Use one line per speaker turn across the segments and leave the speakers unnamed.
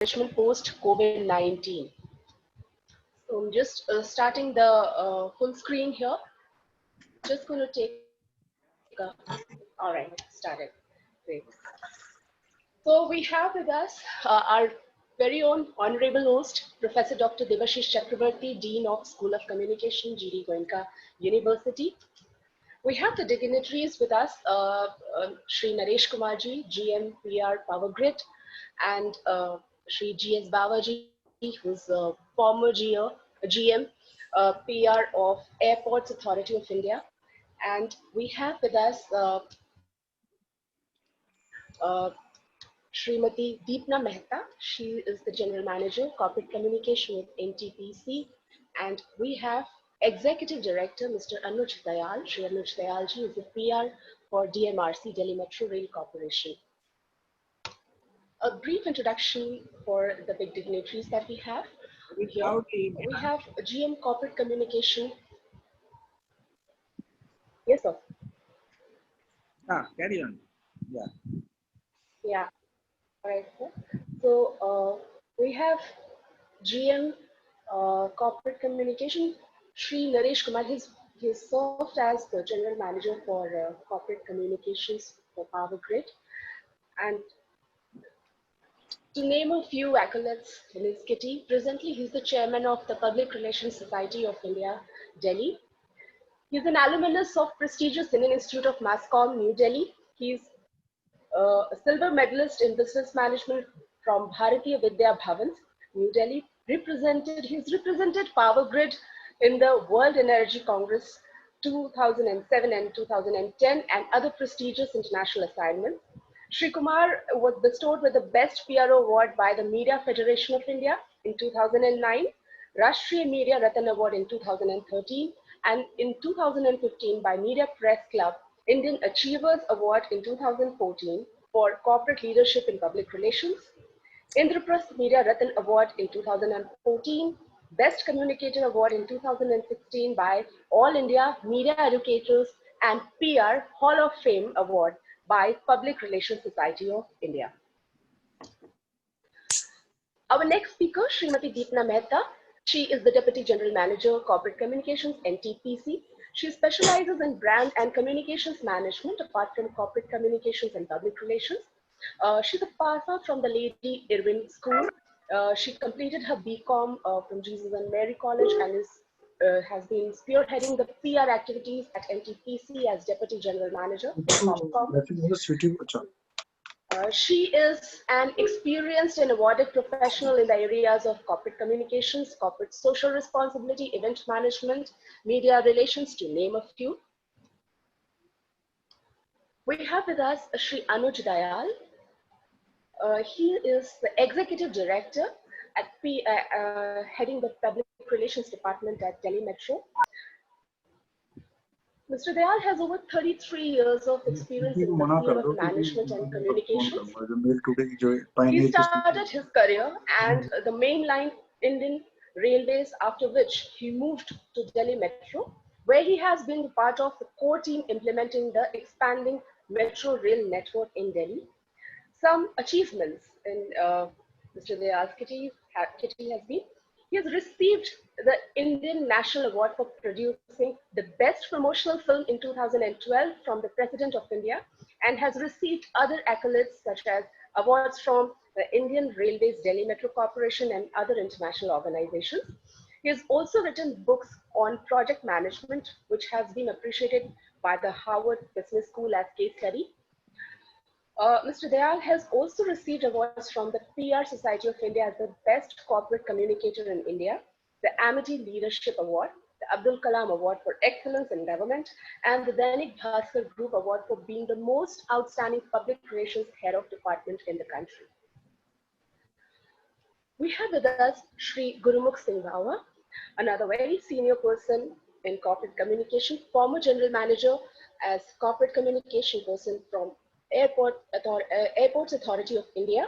management post COVID-19. So I'm just starting the full screen here. Just going to take all right, started. Great. So we have with us our very own honorable host, Professor Dr. Devashish Chakrabarti, Dean of School of Communication, GD Goenka University. We have the dignitaries with us, Shri Naresh Kumarji, GM PR Power Grid, and Shri GS Bawaji, who's a former GM, PR of Airports Authority of India. And we have with us Srimati Deepna Mehta. She is the General Manager, Corporate Communication with NTPC. And we have Executive Director, Mr. Anuj Dayal. Shri Anuj Dayalji is the PR for DMRC, Delhi Metro Rail Corporation. A brief introduction for the big dignitaries that we have here. We have GM Corporate Communication. Yes, sir.
Carry on. Yeah.
Yeah. All right, sir. So we have GM Corporate Communication, Shri Naresh Kumar. He's served as the General Manager for Corporate Communications for Power Grid. And to name a few accolades in his kitty, presently he's the Chairman of the Public Relations Society of India, Delhi. He's an alumnus of prestigious Indian Institute of Mass Comm, New Delhi. He's a silver medalist in business management from Bharatiya Vidya Bhavan, New Delhi. He's represented Power Grid in the World Energy Congress 2007 and 2010 and other prestigious international assignments. Shri Kumar was bestowed with the Best PRO Award by the Media Federation of India in 2009, Rashtriya Media Ratan Award in 2013, and in 2015 by Media Press Club Indian Achievers Award in 2014 for corporate leadership in public relations, Indraprasth Media Ratan Award in 2014, Best Communicator Award in 2016 by All India Media Educators and PR Hall of Fame Award by Public Relations Society of India. Our next speaker, Srimati Deepna Mehta. She is the Deputy General Manager, Corporate Communications, NTPC. She specializes in brand and communications management, apart from corporate communications and public relations. She's a pass out from the Lady Irwin School. She completed her BCom from Jesus and Mary College and has been spearheading the PR activities at NTPC as Deputy General Manager. She is an experienced and awarded professional in the areas of corporate communications, corporate social responsibility, event management, media relations, to name a few. We have with us Shri Anuj Dayal. He is the Executive Director at heading the Public Relations Department at Delhi Metro. Mr. Dayal has over 33 years of experience in the field of management and communications. He started his career and the mainline Indian Railways, after which he moved to Delhi Metro, where he has been part of the core team implementing the expanding metro rail network in Delhi. Some achievements in Mr. Dayal's kitty has been, he has received the Indian National Award for producing the best promotional film in 2012 from the President of India, and has received other accolades such as awards from the Indian Railways Delhi Metro Corporation and other international organizations. He has also written books on project management, which has been appreciated by the Harvard Business School as case study. Mr. Dayal has also received awards from the PR Society of India as the Best Corporate Communicator in India, the Amity Leadership Award, the Abdul Kalam Award for Excellence in Government, and the Dainik Bhaskar Group Award for being the most outstanding public relations head of department in the country. We have with us Shri Gurumukh Singh Bawa, another very senior person in corporate communication, former general manager as corporate communication person from Airports Authority of India.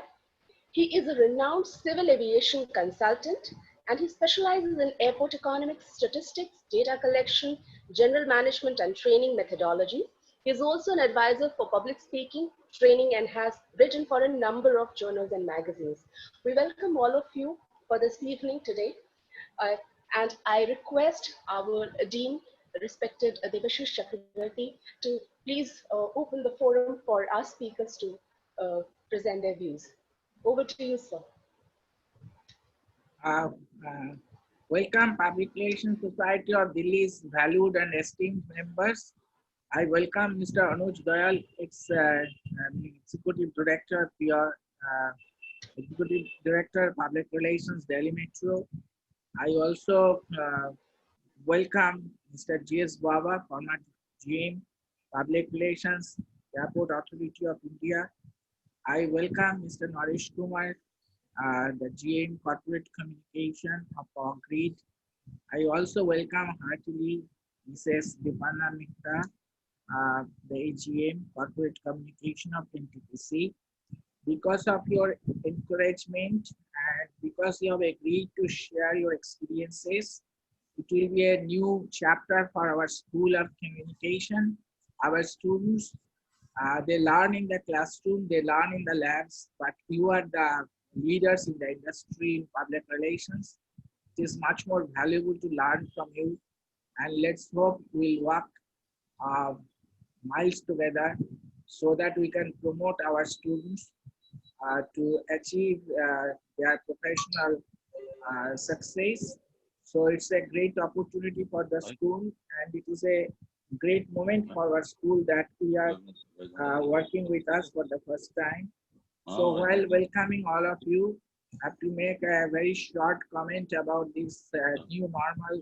He is a renowned civil aviation consultant, and he specializes in airport economics, statistics, data collection, general management and training methodology. He is also an advisor for public speaking, training and has written for a number of journals and magazines. We welcome all of you for this evening today. Uh, and I request our Dean, respected Devashish Chakravarti, to please open the forum for our speakers to present their views. Over to you, sir.
Uh, uh, Welcome Public Relations Society of Delhi's valued and esteemed members. I welcome Mr. Anuj Doyal, Executive Director, PR, Executive Director, Public Relations, Delhi Metro. I also welcome Mr. G.S. Baba, former GM, Public Relations, Airport Authority of India. I welcome Mr. Naresh Kumar, the GM Corporate Communication of Grid. I also welcome heartily Mrs. Dipana Mehta, the AGM Corporate Communication of NTPC. Because of your encouragement and because you have agreed to share your experiences, it will be a new chapter for our School of Communication. Our students, they learn in the classroom, they learn in the labs, but you are the leaders in the industry in public relations. It is much more valuable to learn from you, and let's hope we'll work uh, miles together so that we can promote our students to achieve their professional success. So it's a great opportunity for the school, and it is a great moment for our school that we are working with us for the first time. So while welcoming all of you, I have to make a very short comment about this new normal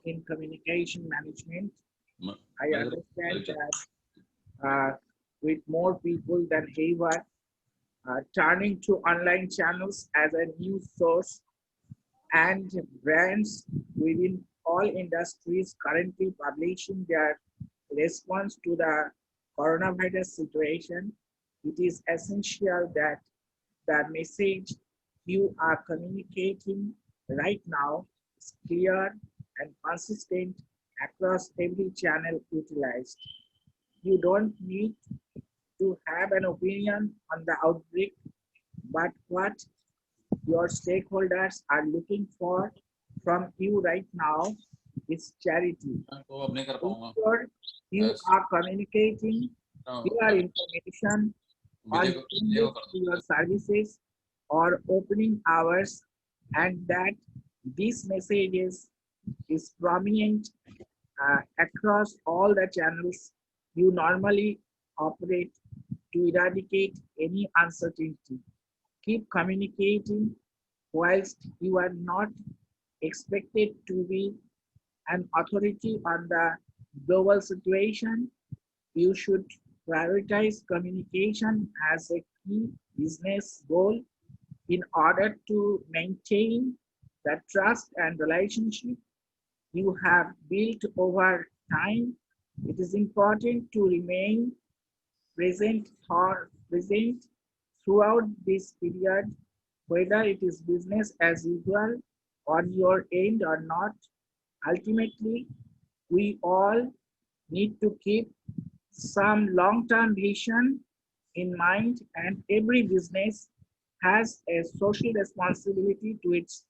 in communication management. I understand that with more people than ever turning to online channels as a news source, and brands within all industries currently publishing their response to the coronavirus situation, it is essential that the message you are communicating right now is clear and consistent across every channel utilized. You don't need to have an opinion on the outbreak, but what your stakeholders are looking for from you right now is charity. Ensure you are communicating clear information on changes to your services or opening hours, and that this message is prominent across all the channels you normally operate to eradicate any uncertainty. Keep communicating whilst you are not expected to be an authority on the global situation. You should prioritize communication as a key business goal in order to maintain the trust and relationship you have built over time. It is important to remain present throughout this period, whether it is business as usual on your end or not. Ultimately, we all need to keep some long-term vision in mind, and every business has a social responsibility to its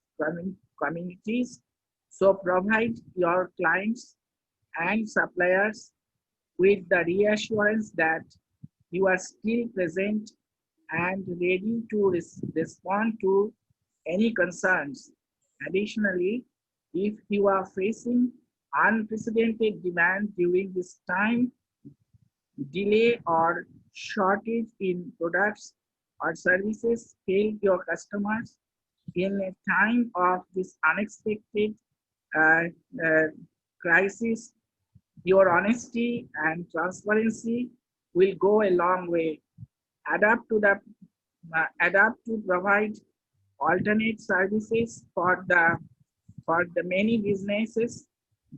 communities. So provide your clients and suppliers with the reassurance that you are still present and ready to respond to any concerns. Additionally, if you are facing unprecedented demand during this time, delay or shortage in products or services, tell your customers in a time of this unexpected uh, uh, crisis. Your honesty and transparency will go a long way. Adapt to provide alternate services for the many businesses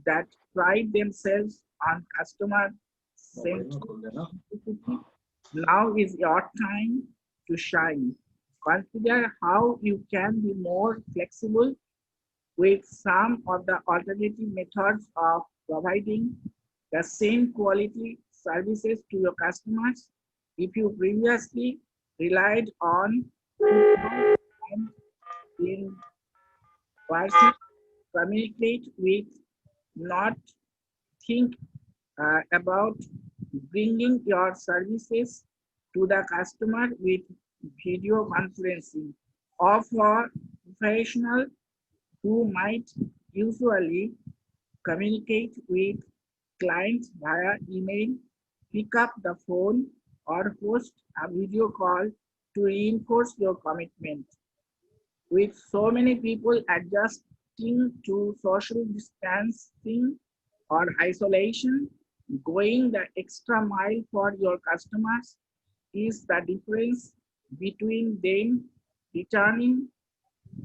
that pride themselves on customer centricity. Now is your time to shine. Consider how you can be more flexible with some of the alternative methods of providing the same quality services to your customers. If you previously relied on footnotes and in person, communicate with, not think about bringing your services to the customer with video conferencing, or for professional who might usually communicate with clients via email, pick up the phone or host a video call to reinforce your commitment. With so many people adjusting to social distancing or isolation, going the extra mile for your customers is the difference between them returning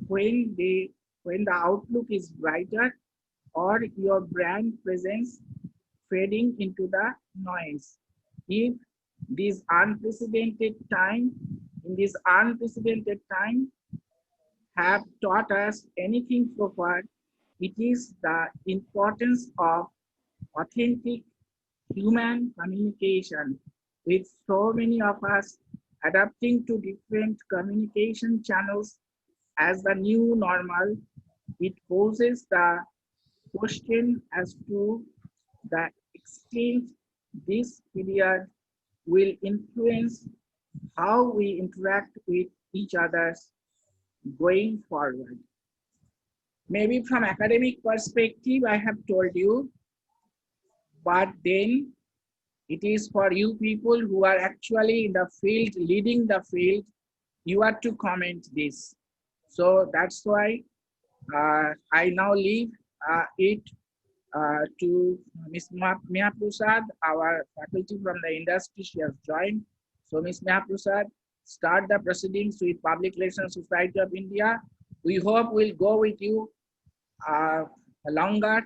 when they when the outlook is brighter, or your brand presence fading into the noise. If this unprecedented time, in this unprecedented time, have taught us anything so far, it is the importance of authentic human communication. With so many of us adapting to different communication channels as the new normal, it poses the question as to the extent this period will influence how we interact with each other going forward. Maybe from academic perspective, I have told you, but then it is for you people who are actually in the field, leading the field, you are to comment this. So that's why I now leave it to Ms. Meha Prasad, our faculty from the industry. She has joined. So Ms. Meha Prasad, start the proceedings with Public Relations Society of India. We hope we'll go with you uh, longer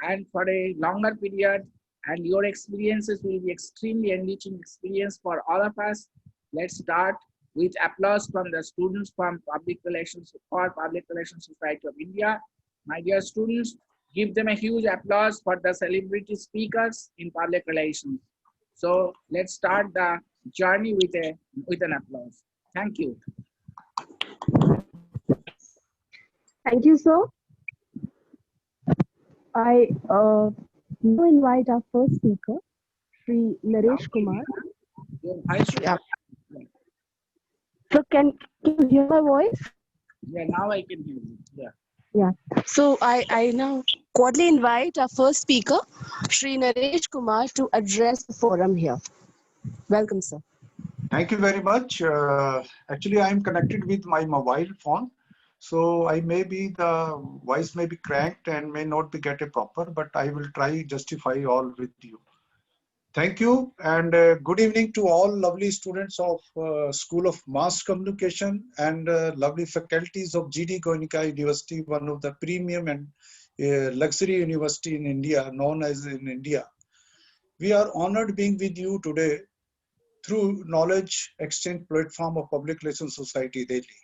and for a longer period, and your experiences will be extremely enriching experience for all of us. Let's start with applause from the students from Public Relations Society of India. My dear students, give them a huge applause for the celebrity speakers in public relations. So let's start the journey with an applause. Thank you.
Thank you, sir. I now invite our first speaker, Sri Naresh Kumar.
Your voice should-
Yeah. So can you hear my voice?
Yeah, now I can hear you. Yeah.
Yeah. So I now cordially invite our first speaker, Sri Naresh Kumar, to address the forum here. Welcome, sir.
Thank you very much. Actually, I am connected with my mobile phone, so I may be the voice may be cracked and may not be get a proper, but I will try justify all with you. Thank you, and good evening to all lovely students of School of Mass Communication and lovely faculties of GD Goenka University, one of the premium and luxury university in India, known as in India. We are honored being with you today through knowledge exchange platform of Public Relations Society Delhi.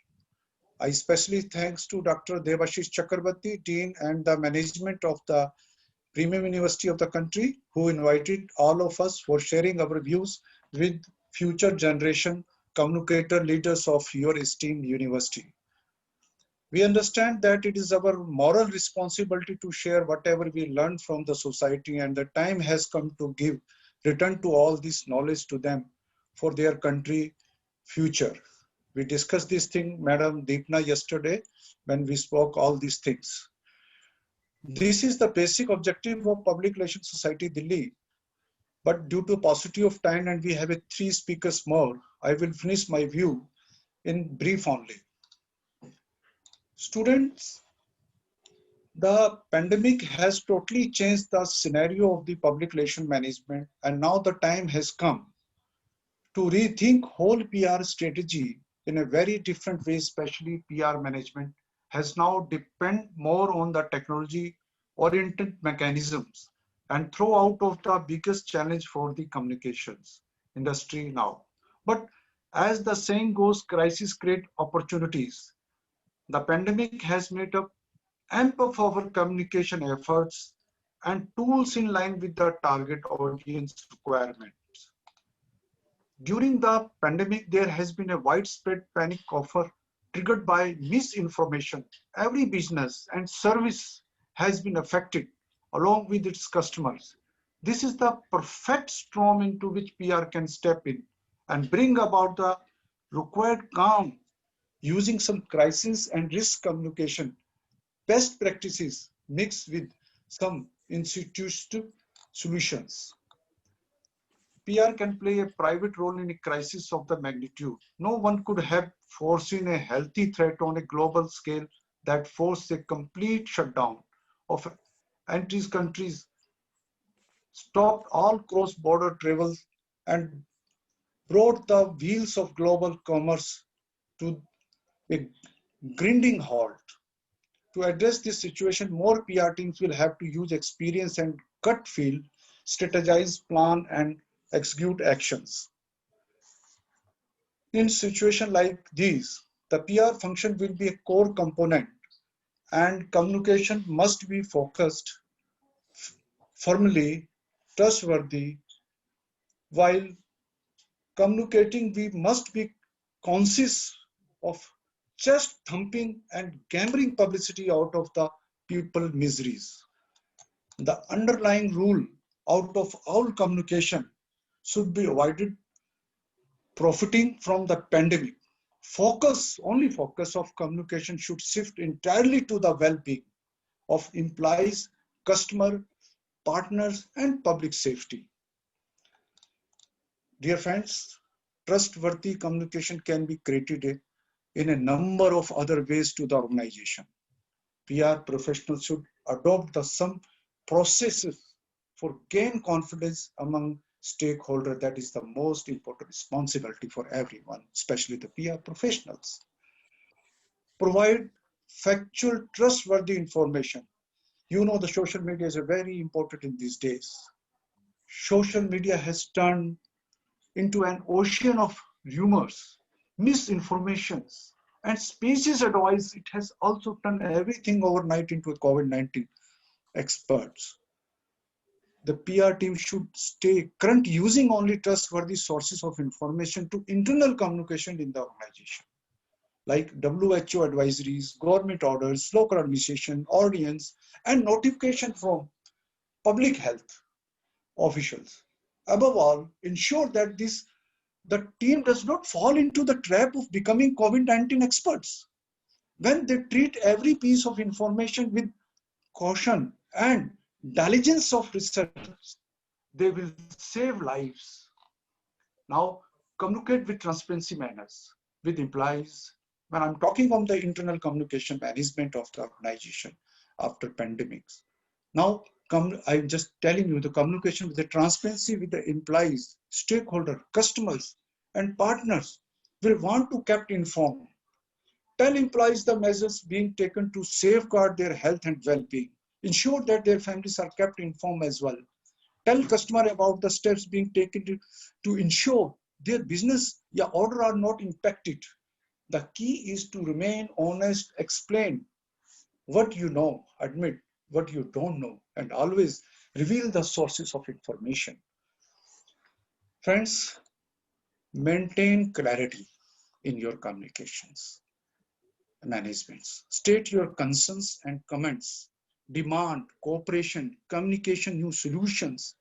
I especially thanks to Dr. Devashish Chakrabarti, Dean and the management of the premium university of the country, who invited all of us for sharing our views with future generation communicator leaders of your esteemed university. We understand that it is our moral responsibility to share whatever we learn from the society, and the time has come to give return to all this knowledge to them for their country future. We discussed this thing, Madam Deepna, yesterday when we spoke all these things. This is the basic objective of Public Relations Society Delhi. But due to paucity of time and we have a 3 speakers more, I will finish my view in brief only. Students, the pandemic has totally changed the scenario of the public relation management, and now the time has come to rethink whole PR strategy in a very different way, especially PR management has now depend more on the technology oriented mechanisms and throw out of the biggest challenge for the communications industry now. But as the saying goes, crisis create opportunities. The pandemic has made up ample of our communication efforts and tools in line with the target audience requirements. During the pandemic, there has been a widespread panic offer triggered by misinformation. Every business and service has been affected along with its customers. This is the perfect storm into which PR can step in and bring about the required calm using some crisis and risk communication best practices mixed with some institutional solutions. PR can play a private role in a crisis of the magnitude. No one could have foreseen a healthy threat on a global scale that forced a complete shutdown of entries countries, stopped all cross-border travels, and brought the wheels of global commerce to a grinding halt. To address this situation, more PR teams will have to use experience and gut feel, strategize, plan, and execute actions. In situations like these, the PR function will be a core component and communication must be focused, firmly, trustworthy. While communicating, we must be conscious of chest thumping and gambling publicity out of the people miseries. The underlying rule out of all communication should be avoided profiting from the pandemic. Only focus of communication should shift entirely to the well-being of employees, customer, partners, and public safety. Dear friends, trustworthy communication can be created in a number of other ways to the organization. PR professionals should adopt some processes for gain confidence among stakeholders. That is the most important responsibility for everyone, especially the PR professionals. Provide factual, trustworthy information. You know the social media is very important in these days. Social media has turned into an ocean of rumors, misinformations, and species advice. It has also turned everything overnight into a COVID-19 experts. The PR team should stay current using only trustworthy sources of information to internal communication in the organization, like WHO advisories, government orders, local administration, audience, and notification from public health officials. Above all, ensure that the team does not fall into the trap of becoming COVID-19 experts. When they treat every piece of information with caution and diligence of research, they will save lives. Now, communicate with transparency manners with employees. When I'm talking on the internal communication management of the organization after pandemics, now I'm just telling you the communication with the transparency with the employees, stakeholder, customers, and partners will want to kept informed. Tell employees the measures being taken to safeguard their health and well-being. Ensure that their families are kept informed as well. Tell customer about the steps being taken to ensure their business or order are not impacted. The key is to remain honest, explain what you know, admit what you don't know, and always reveal the sources of information. Friends, maintain clarity in your communications managements. State your concerns and comments. Demand cooperation, communication, new solutions,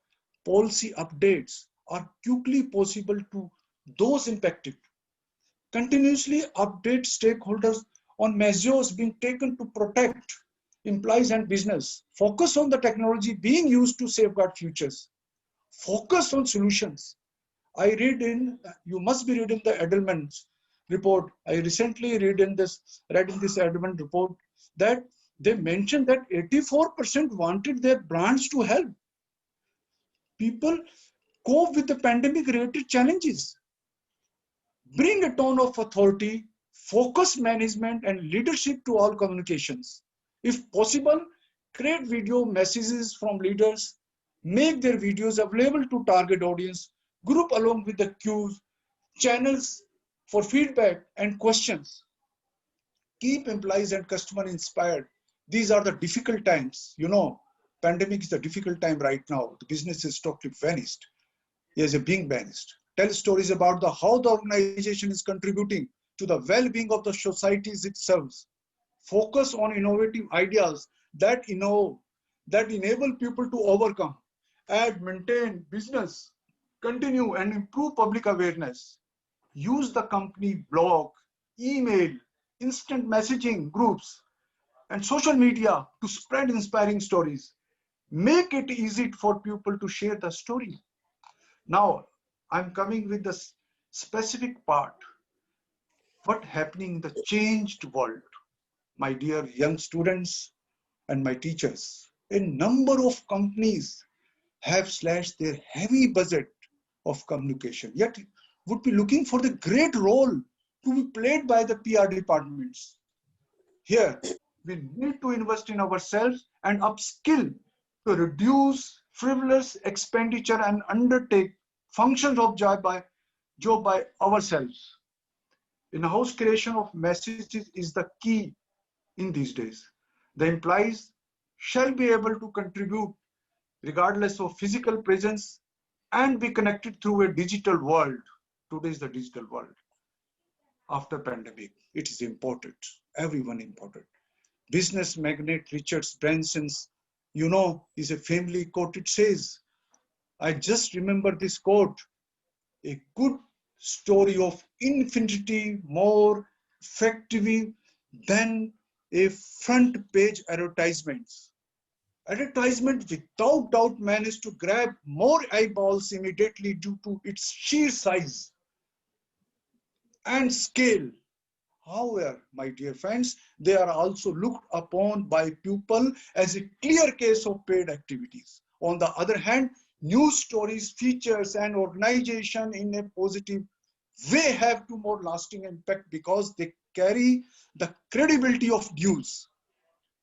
policy updates are quickly possible to those impacted. Continuously update stakeholders on measures being taken to protect employees and business. Focus on the technology being used to safeguard futures. Focus on solutions. You must be reading the Edelman's report. I recently read in this Edelman report that they mentioned that 84% wanted their brands to help people cope with the pandemic related challenges. Bring a tone of authority, focus management and leadership to all communications. If possible, create video messages from leaders, make their videos available to target audience, group along with the cues, channels for feedback and questions. Keep employees and customer inspired. These are the difficult times. You know, pandemic is a difficult time right now. The business is totally vanished. Yes, being vanished. tell stories about how the organization is contributing to the well-being of the societies it serves. Focus on innovative ideas that enable people to overcome and maintain business, continue and improve public awareness. Use the company blog, email, instant messaging groups, and social media to spread inspiring stories. Make it easy for people to share the story. Now, I'm coming with the specific part. What happening in the changed world, my dear young students and my teachers? A number of companies have slashed their heavy budget of communication, yet would be looking for the great role to be played by the PR departments. Here, we need to invest in ourselves and upskill to reduce frivolous expenditure and undertake functions of job by ourselves. In-house creation of messages is the key in these days. The employees shall be able to contribute regardless of physical presence and be connected through a digital world. Today is the digital world. After pandemic, it is important, everyone important. Business magnate Richard Branson's, is a family quote. It says, I just remember this quote, a good story of infinity more effective than a front page advertisements. Advertisement without doubt managed to grab more eyeballs immediately due to its sheer size and scale. However, my dear friends, they are also looked upon by people as a clear case of paid activities. On the other hand, news stories, features, and organization in a positive way have to more lasting impact because they carry the credibility of news.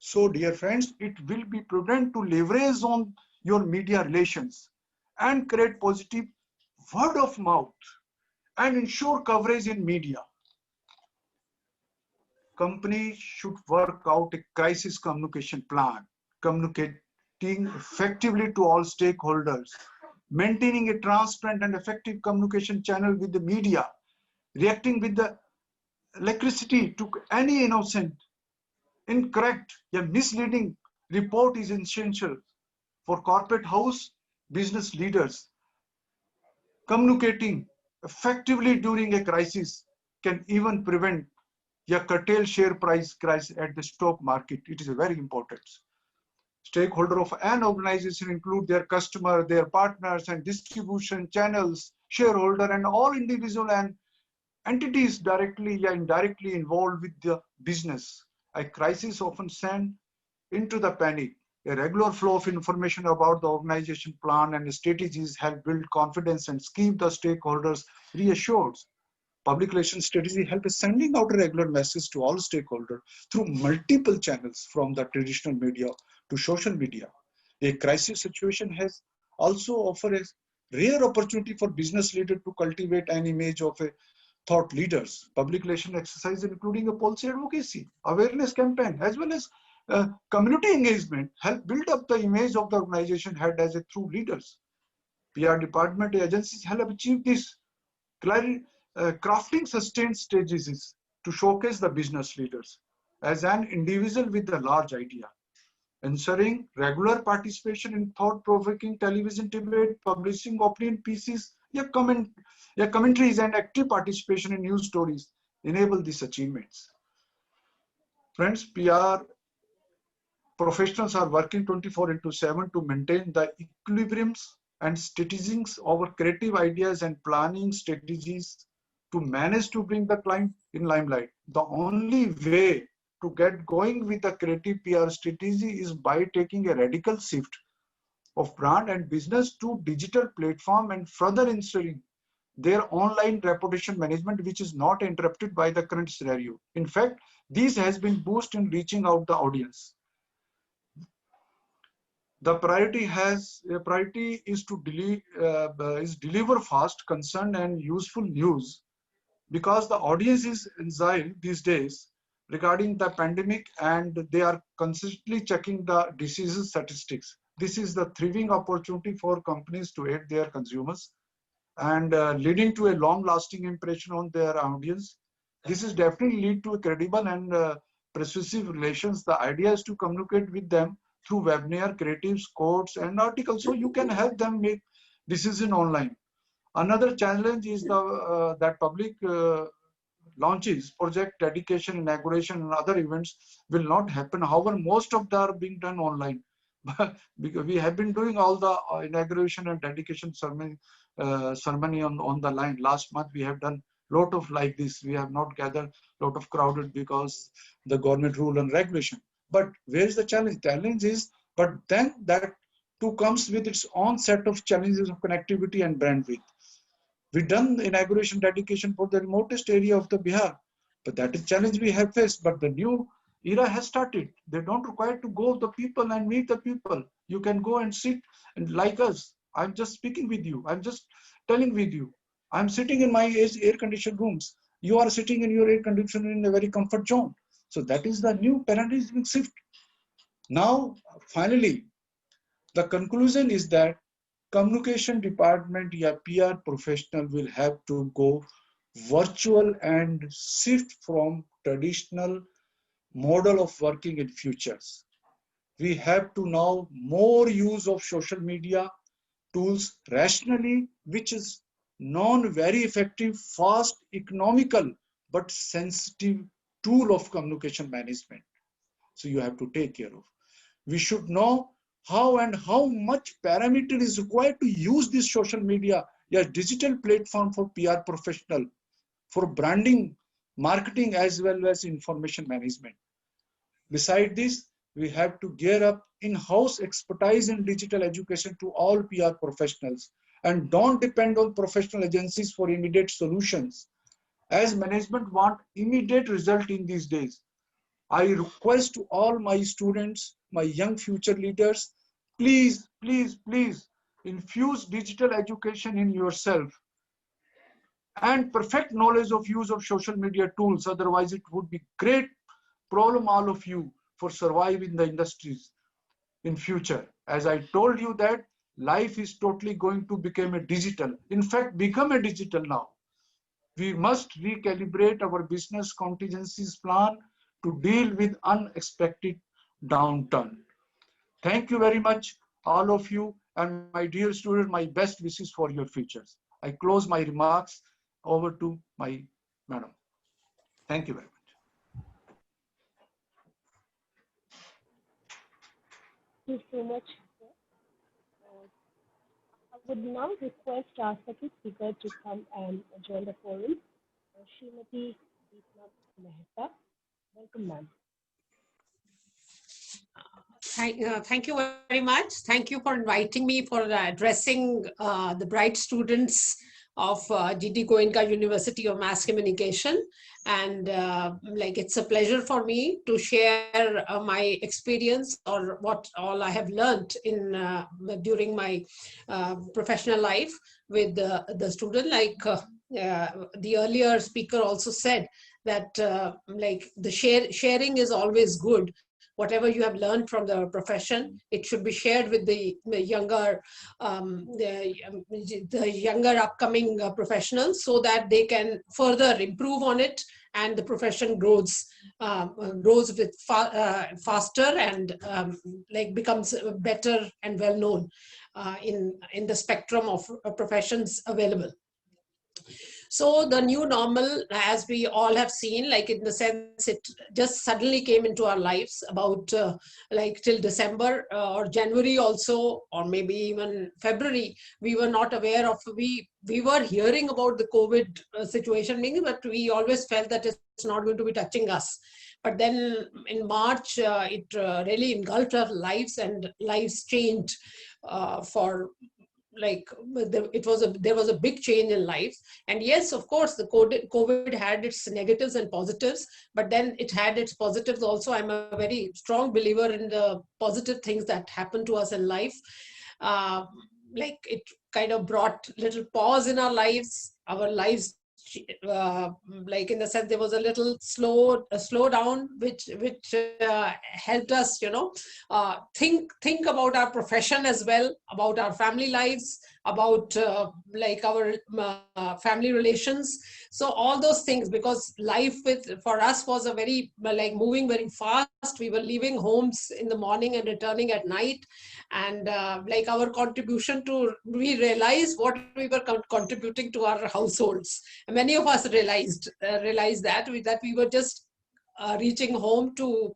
So, dear friends, it will be prudent to leverage on your media relations and create positive word of mouth and ensure coverage in media. Companies should work out a crisis communication plan, communicating effectively to all stakeholders, maintaining a transparent and effective communication channel with the media, reacting with the electricity to any innocent, incorrect, or misleading report is essential for corporate house business leaders. Communicating effectively during a crisis can even prevent a curtail share price crisis at the stock market. It is very important. Stakeholder of an organization include their customer, their partners and distribution channels, shareholder and all individual and entities directly or indirectly involved with the business. A crisis often sends into the panic. A regular flow of information about the organization plan and strategies help build confidence and keep the stakeholders reassured. Public relations strategy helps sending out a regular message to all stakeholders through multiple channels from the traditional media to social media. A crisis situation has also offered a rare opportunity for business leaders to cultivate an image of a thought leaders. Public relation exercise including a policy advocacy, awareness campaign, as well as community engagement help build up the image of the organization head as a true leaders. PR department agencies help achieve this, crafting sustained strategies to showcase the business leaders as an individual with a large idea. Ensuring regular participation in thought-provoking television debate, publishing opinion pieces, commentaries, and active participation in news stories enable these achievements. Friends, PR professionals are working 24/7 to maintain the equilibriums and strategies over creative ideas and planning strategies to manage to bring the client in limelight. The only way to get going with the creative PR strategy is by taking a radical shift of brand and business to digital platform and further ensuring their online reputation management, which is not interrupted by the current scenario. In fact, this has been boosted in reaching out the audience. The priority is to deliver fast, concerned, and useful news because the audience is anxiety these days regarding the pandemic and they are constantly checking the disease statistics. This is the thriving opportunity for companies to aid their consumers and leading to a long-lasting impression on their audience. This is definitely lead to a credible and persuasive relations. The idea is to communicate with them through webinar, creatives, quotes, and articles, so you can help them make decision online. Another challenge is that public launches, project dedication, inauguration, and other events will not happen. However, most of them are being done online. Because we have been doing all the inauguration and dedication ceremony on the line. Last month we have done lot of like this. We have not gathered lot of crowded because the government rule and regulation. But where is the challenge? Challenge is, but then that too comes with its own set of challenges of connectivity and bandwidth. We done the inauguration dedication for the remotest area of the Bihar, but that is challenge we have faced. But the new era has started. They don't require to go the people and meet the people. You can go and sit and like us. I'm just speaking with you. I'm just telling with you. I'm sitting in my air-conditioned rooms. You are sitting in your air conditioner in a very comfort zone. So that is the new paradigm shift. Now, finally, the conclusion is that communication department या PR professional will have to go virtual and shift from traditional model of working in futures. We have to now more use of social media tools rationally, which is non very effective, fast, economical, but sensitive tool of communication management. So you have to take care of. We should know how and how much parameter is required to use this social media, a digital platform for PR professional, for branding, marketing, as well as information management. Beside this, we have to gear up in-house expertise in digital education to all PR professionals and don't depend on professional agencies for immediate solutions. As management want immediate result in these days, I request to all my students, my young future leaders, please, please, please infuse digital education in yourself and perfect knowledge of use of social media tools. Otherwise, it would be great problem all of you for survive in the industries in future. As I told you that life is totally going to become a digital. In fact, become a digital now. We must recalibrate our business contingencies plan to deal with unexpected downturn. Thank you very much, all of you, and my dear students, my best wishes for your futures. I close my remarks over to my madam. Thank you very much.
Thank you so much. I would now request our second speaker to come and join the forum, Srimati Deepna Mehta. Welcome, ma'am.
Thank you very much. Thank you for inviting me for addressing the bright students of GT Goenka University of Mass Communication. And it's a pleasure for me to share my experience or what all I have learned in during my professional life with the student. The earlier speaker also said that the sharing is always good. Whatever you have learned from the profession, it should be shared with the younger upcoming professionals so that they can further improve on it and the profession grows with faster and becomes better and well known in the spectrum of professions available. So the new normal, as we all have seen, in the sense it just suddenly came into our lives about till December or January also, or maybe even February, we were not aware of, we were hearing about the COVID situation, but we always felt that it's not going to be touching us. But then in March, it really engulfed our lives and lives changed there was a big change in life. And yes, of course, the COVID had its negatives and positives, but then it had its positives also. I'm a very strong believer in the positive things that happen to us in life. It kind of brought little pause in our lives in the sense there was a little slowdown which helped us think about our profession as well, about our family lives, about like our family relations. So all those things, because life for us was a very like moving very fast. We were leaving homes in the morning and returning at night, and like our contribution to, we realized what we were contributing to our households. Many of us realized that we were just reaching home to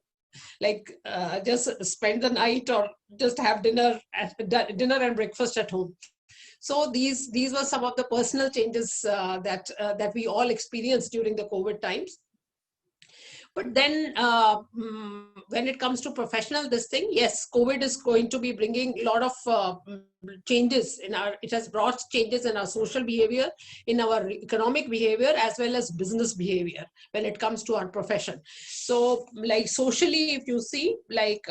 like just spend the night or just have dinner and breakfast at home. So these were some of the personal changes that we all experienced during the COVID times. But then when it comes to professional, this thing, yes, COVID is going to be bringing a lot of changes in our, it has brought changes in our social behavior, in our economic behavior, as well as business behavior when it comes to our profession. So like socially, if you see, like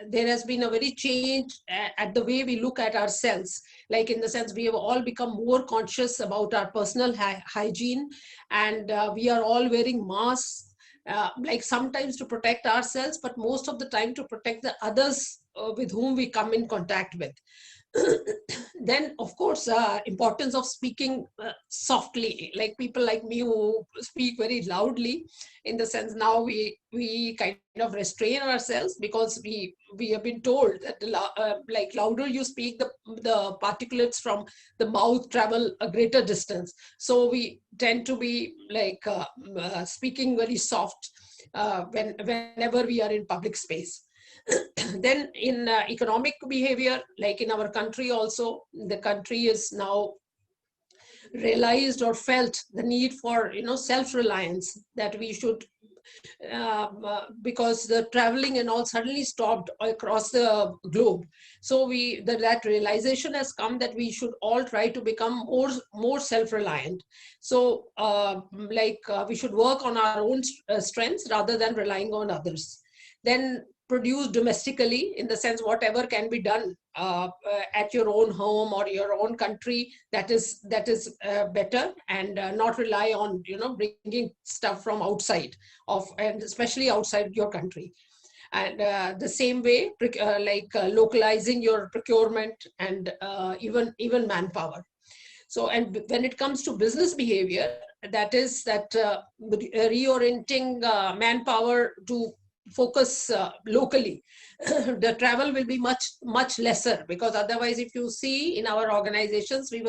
there has been a very change at the way we look at ourselves, like in the sense we have all become more conscious about our personal hygiene, and we are all wearing masks, like sometimes to protect ourselves, but most of the time to protect the others with whom we come in contact with. Then of course importance of speaking softly, like people like me who speak very loudly, in the sense now we kind of restrain ourselves, because we have been told that like louder you speak, the particulates from the mouth travel a greater distance. So we tend to be like speaking very soft whenever we are in public space. Then in economic behavior, like in our country also, the country is now realized or felt the need for, self-reliance, that we should because the traveling and all suddenly stopped across the globe. So that realization has come that we should all try to become more self-reliant. So we should work on our own strengths rather than relying on others. Then produce domestically, in the sense whatever can be done at your own home or your own country, that is better, and not rely on bringing stuff from outside and especially outside your country. And the same way localizing your procurement and even manpower. So, and when it comes to business behavior, that is reorienting manpower to focus locally. The travel will be much lesser, because otherwise, if you see in our organizations, we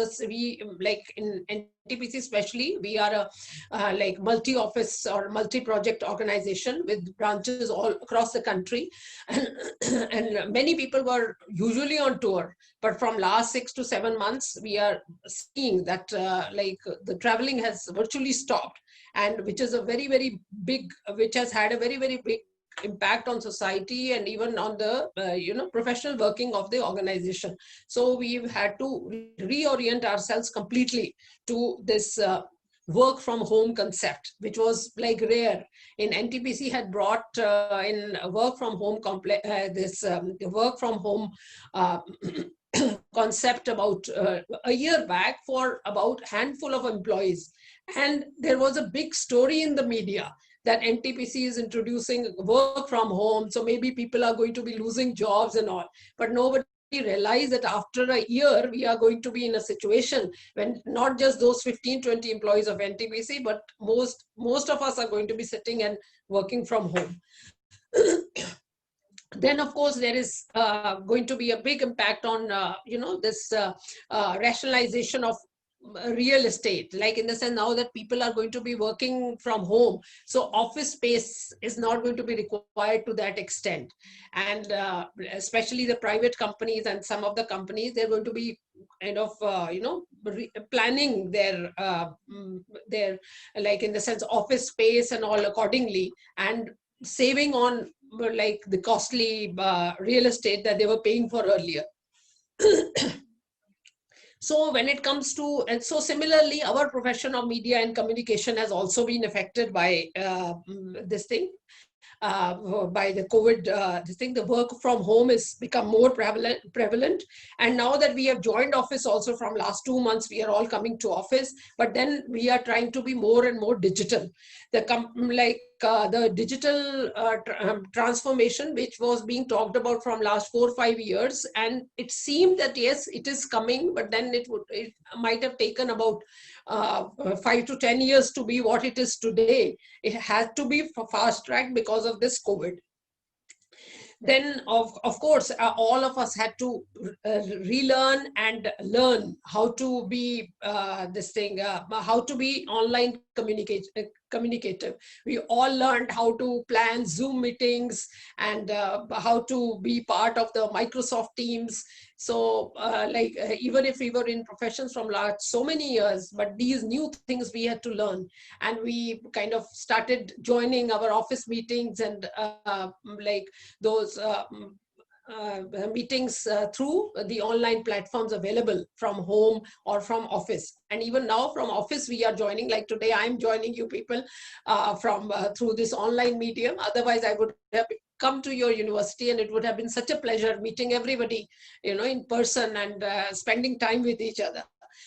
like in NTPC especially, we are a like multi-office or multi-project organization with branches all across the country, and many people were usually on tour, but from last 6 to 7 months we are seeing that the traveling has virtually stopped, and which is a very big, which has had a very big impact on society and even on the professional working of the organization. So we've had to reorient ourselves completely to this work from home concept, which was like rare. In NTPC had brought in work from home work from home concept about a year back for about handful of employees, and there was a big story in the media that NTPC is introducing work from home, so maybe people are going to be losing jobs and all. But nobody realized that after a year, we are going to be in a situation when not just those 15-20 employees of NTPC, but most of us are going to be sitting and working from home. Then, of course, there is going to be a big impact on, this rationalization of real estate, like in the sense now that people are going to be working from home, so office space is not going to be required to that extent. And especially the private companies and some of the companies, they're going to be kind of planning their like in the sense office space and all accordingly, and saving on like the costly real estate that they were paying for earlier. So when it comes to, and so similarly, our profession of media and communication has also been affected by this thing. by the COVID this thing, the work from home is become more prevalent. And now that we have joined office also from last 2 months, we are all coming to office, but then we are trying to be more and more digital. The digital transformation, which was being talked about from last 4 or 5 years, and it seemed that yes, it is coming, but then it might have taken about 5 to 10 years to be what it is today. It had to be fast tracked because of this COVID. Then of course all of us had to relearn and learn how to be how to be online communicative. We all learned how to plan Zoom meetings and how to be part of the Microsoft Teams. So even if we were in professions from so many years, but these new things we had to learn, and we kind of started joining our office meetings and those meetings through the online platforms available from home or from office. And even now from office we are joining, like today I'm joining you people from through this online medium. Otherwise I would have come to your university and it would have been such a pleasure meeting everybody, you know, in person and spending time with each other.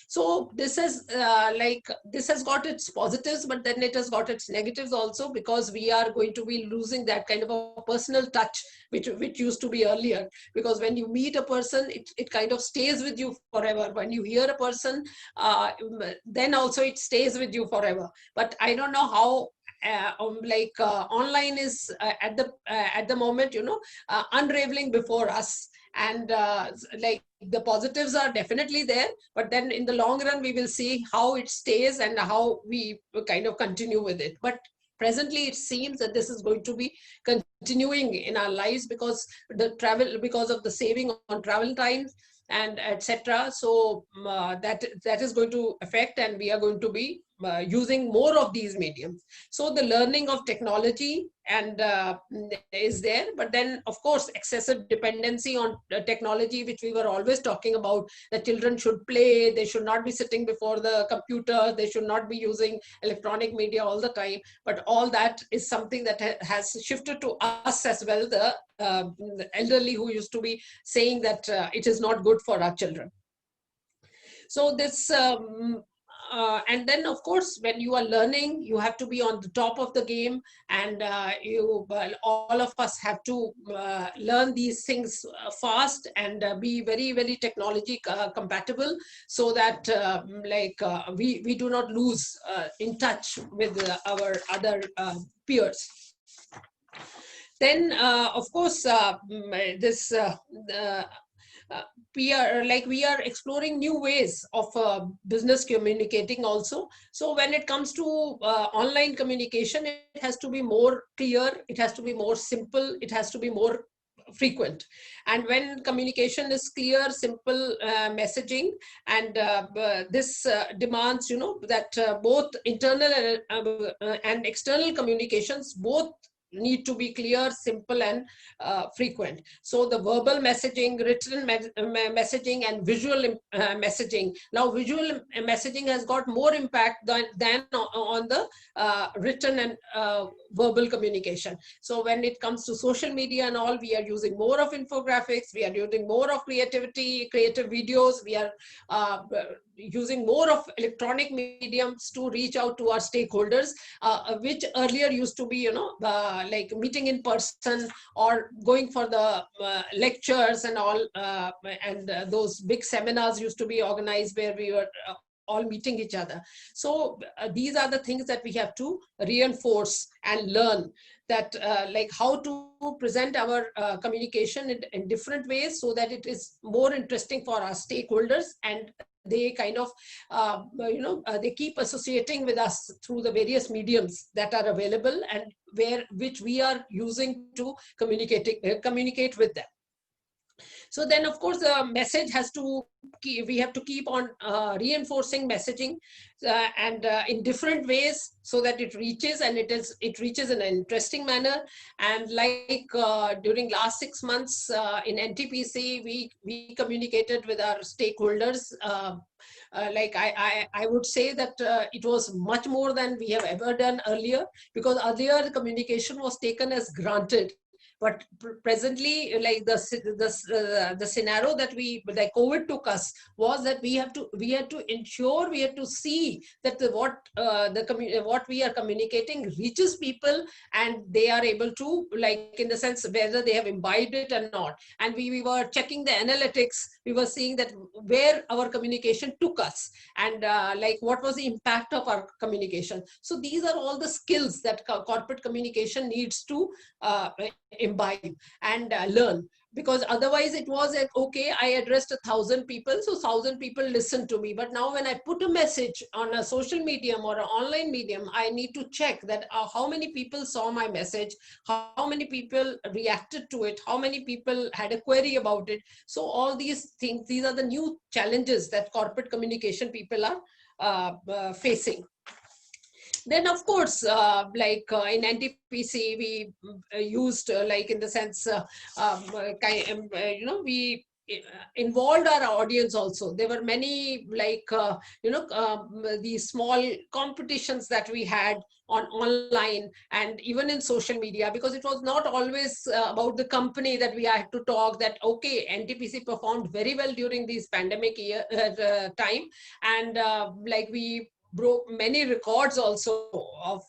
So this is this has got its positives, but then it has got its negatives also, because we are going to be losing that kind of a personal touch which used to be earlier. Because when you meet a person, it kind of stays with you forever. When you hear a person, then also it stays with you forever. But I don't know how online is at the moment, you know, unraveling before us. And the positives are definitely there, but then in the long run we will see how it stays and how we kind of continue with it. But presently it seems that this is going to be continuing in our lives because of the saving on travel times and etc. So that is going to affect, and we are going to be using more of these mediums. So the learning of technology and is there, but then of course excessive dependency on technology, which we were always talking about, that children should play, they should not be sitting before the computer, they should not be using electronic media all the time. But all that is something that has shifted to us as well, the elderly who used to be saying that it is not good for our children. So this and then of course when you are learning, you have to be on the top of the game, and all of us have to learn these things fast and be very, very technology compatible, so that we do not lose in touch with our other peers. Then of course this we are exploring new ways of business communicating also. So when it comes to online communication, it has to be more clear, it has to be more simple, it has to be more frequent. And when communication is clear, simple messaging, and this demands, you know, that both internal and external communications both need to be clear, simple, and frequent. So the verbal messaging, written messaging, and visual messaging. Now visual messaging has got more impact than on the written and verbal communication. So when it comes to social media and all, we are using more of infographics, we are using more of creative videos, we are using more of electronic mediums to reach out to our stakeholders, which earlier used to be, you know, like meeting in person or going for the lectures and all, and those big seminars used to be organized where we were all meeting each other. So these are the things that we have to reinforce and learn, that like how to present our communication in different ways, so that it is more interesting for our stakeholders, and they kind of they keep associating with us through the various mediums that are available and which we are using to communicate with them. So then, of course, the message has to we have to keep on reinforcing messaging and in different ways, so that it reaches, and it reaches in an interesting manner. And like during last 6 months in NTPC, we communicated with our stakeholders. Like I would say that it was much more than we have ever done earlier, because earlier the communication was taken as granted. But presently, like the scenario that like COVID took us, was that we had to ensure, we had to see that what we are communicating reaches people, and they are able to, like, in the sense whether they have imbibed it or not. And we were checking the analytics. We were seeing that where our communication took us, and like what was the impact of our communication. So these are all the skills that corporate communication needs to imbibe and learn. Because otherwise it was like, okay, I addressed 1,000 people, so 1,000 people listened to me. But now when I put a message on a social medium or an online medium, I need to check that how many people saw my message, how many people reacted to it, how many people had a query about it. So all these things, these are the new challenges that corporate communication people are facing. Then, of course, like in NTPC, we used, like, in the sense, we involved our audience also. There were many, like, these small competitions that we had online and even in social media, because it was not always about the company that we had to talk that, okay, NTPC performed very well during this pandemic year time. And like we broke many records also of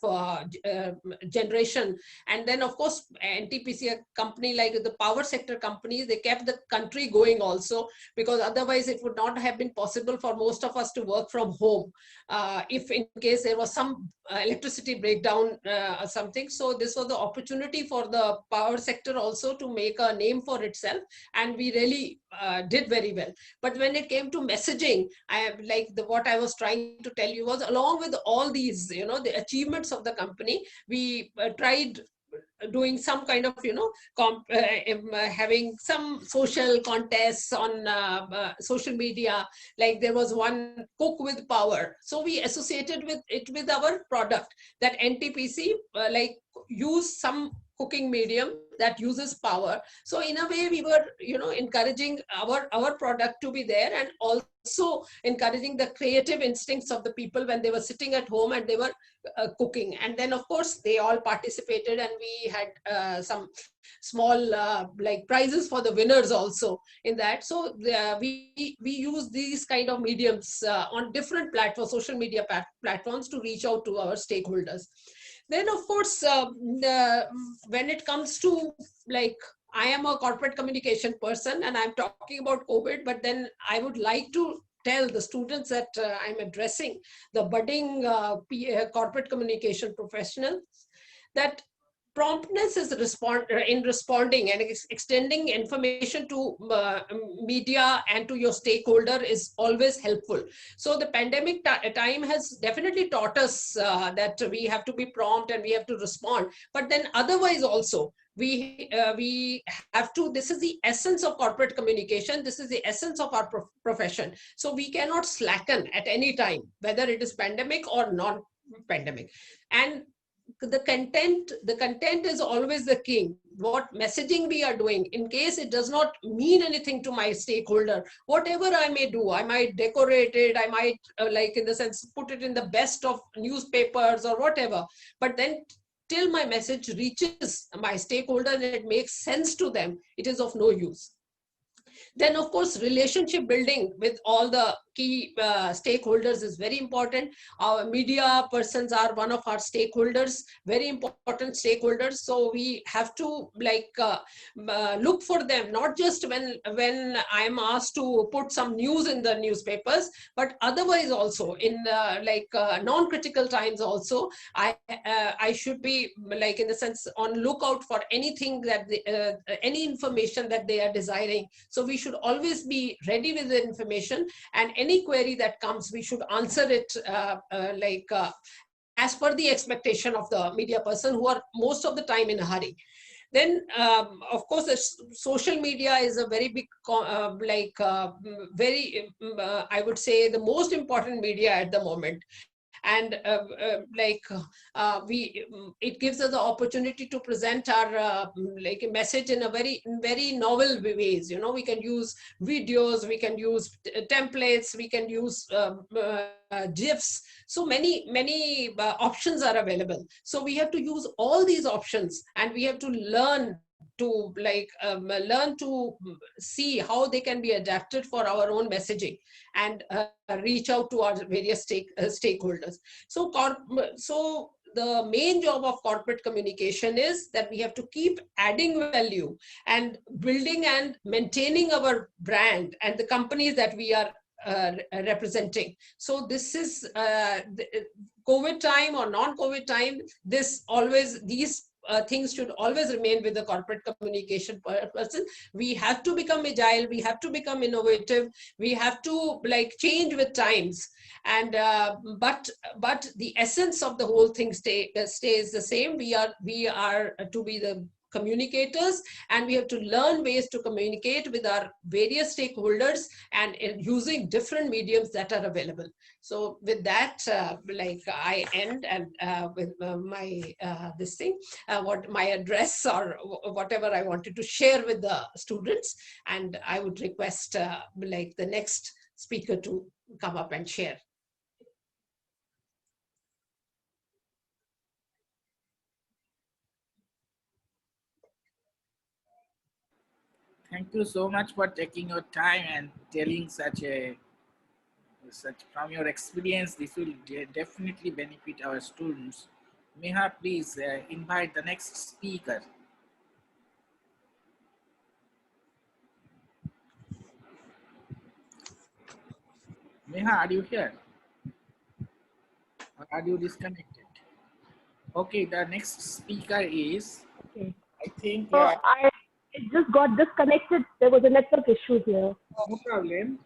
generation. And then, of course, NTPC, a company like the power sector companies, they kept the country going also, because otherwise it would not have been possible for most of us to work from home if in case there was some electricity breakdown or something. So this was the opportunity for the power sector also to make a name for itself, and we really did very well. But when it came to messaging, what I was trying to tell you was, along with all these, the achievements of the company, we tried doing some kind of, having some social contests on social media. Like there was one, Cook with Power. So we associated with it with our product, that NTPC like use some cooking medium that uses power. So in a way, we were, encouraging our product to be there, and also encouraging the creative instincts of the people when they were sitting at home and they were cooking. And then, of course, they all participated, and we had some small like prizes for the winners also in that. So we use these kind of mediums on different platforms, social media platforms, to reach out to our stakeholders. Then, of course, when it comes to, like, I am a corporate communication person and I'm talking about COVID, but then I would like to tell the students that I'm addressing, the budding corporate communication professionals, that promptness is in responding and extending information to media and to your stakeholder is always helpful. So the pandemic time has definitely taught us that we have to be prompt and we have to respond. But then otherwise also, we have to, this is the essence of corporate communication. This is the essence of our profession. So we cannot slacken at any time, whether it is pandemic or non-pandemic. And the content is always the king. What messaging we are doing, in case it does not mean anything to my stakeholder, whatever I may do, I might decorate it, I might like, in the sense, put it in the best of newspapers or whatever, but then till my message reaches my stakeholder and it makes sense to them, it is of no use. Then, of course, relationship building with all the key stakeholders is very important. Our media persons are one of our stakeholders, very important stakeholders. So we have to, like, look for them, not just when I'm asked to put some news in the newspapers, but otherwise also in non-critical times also. I should be, like, in the sense, on lookout for anything that any information that they are desiring. So we should always be ready with the information, and any query that comes, we should answer it as per the expectation of the media person, who are most of the time in a hurry. Then, of course, social media is a very big, I would say, the most important media at the moment. And it gives us the opportunity to present our like a message in a very novel ways. You know, we can use videos, we can use templates, we can use GIFs. So many options are available. So we have to use all these options, and we have to learn to see how they can be adapted for our own messaging, and reach out to our various stakeholders. So the main job of corporate communication is that we have to keep adding value and building and maintaining our brand and the companies that we are representing. So this is COVID time or non-COVID time, these things should always remain with the corporate communication person. We have to become agile, we have to become innovative, we have to change with times. And but the essence of the whole thing stays the same. We are to be the communicators, and we have to learn ways to communicate with our various stakeholders, and using different mediums that are available. So with that, I end, and with my this thing, what my address or whatever I wanted to share with the students. And I would request the next speaker to come up and share.
Thank you so much for taking your time and telling such from your experience. This will definitely benefit our students. Meha, please invite the next speaker. Meha, are you here? Or are you disconnected? Okay, the next speaker is,
Okay.
I think,
So I just got disconnected. There was a network issue here.
no problem.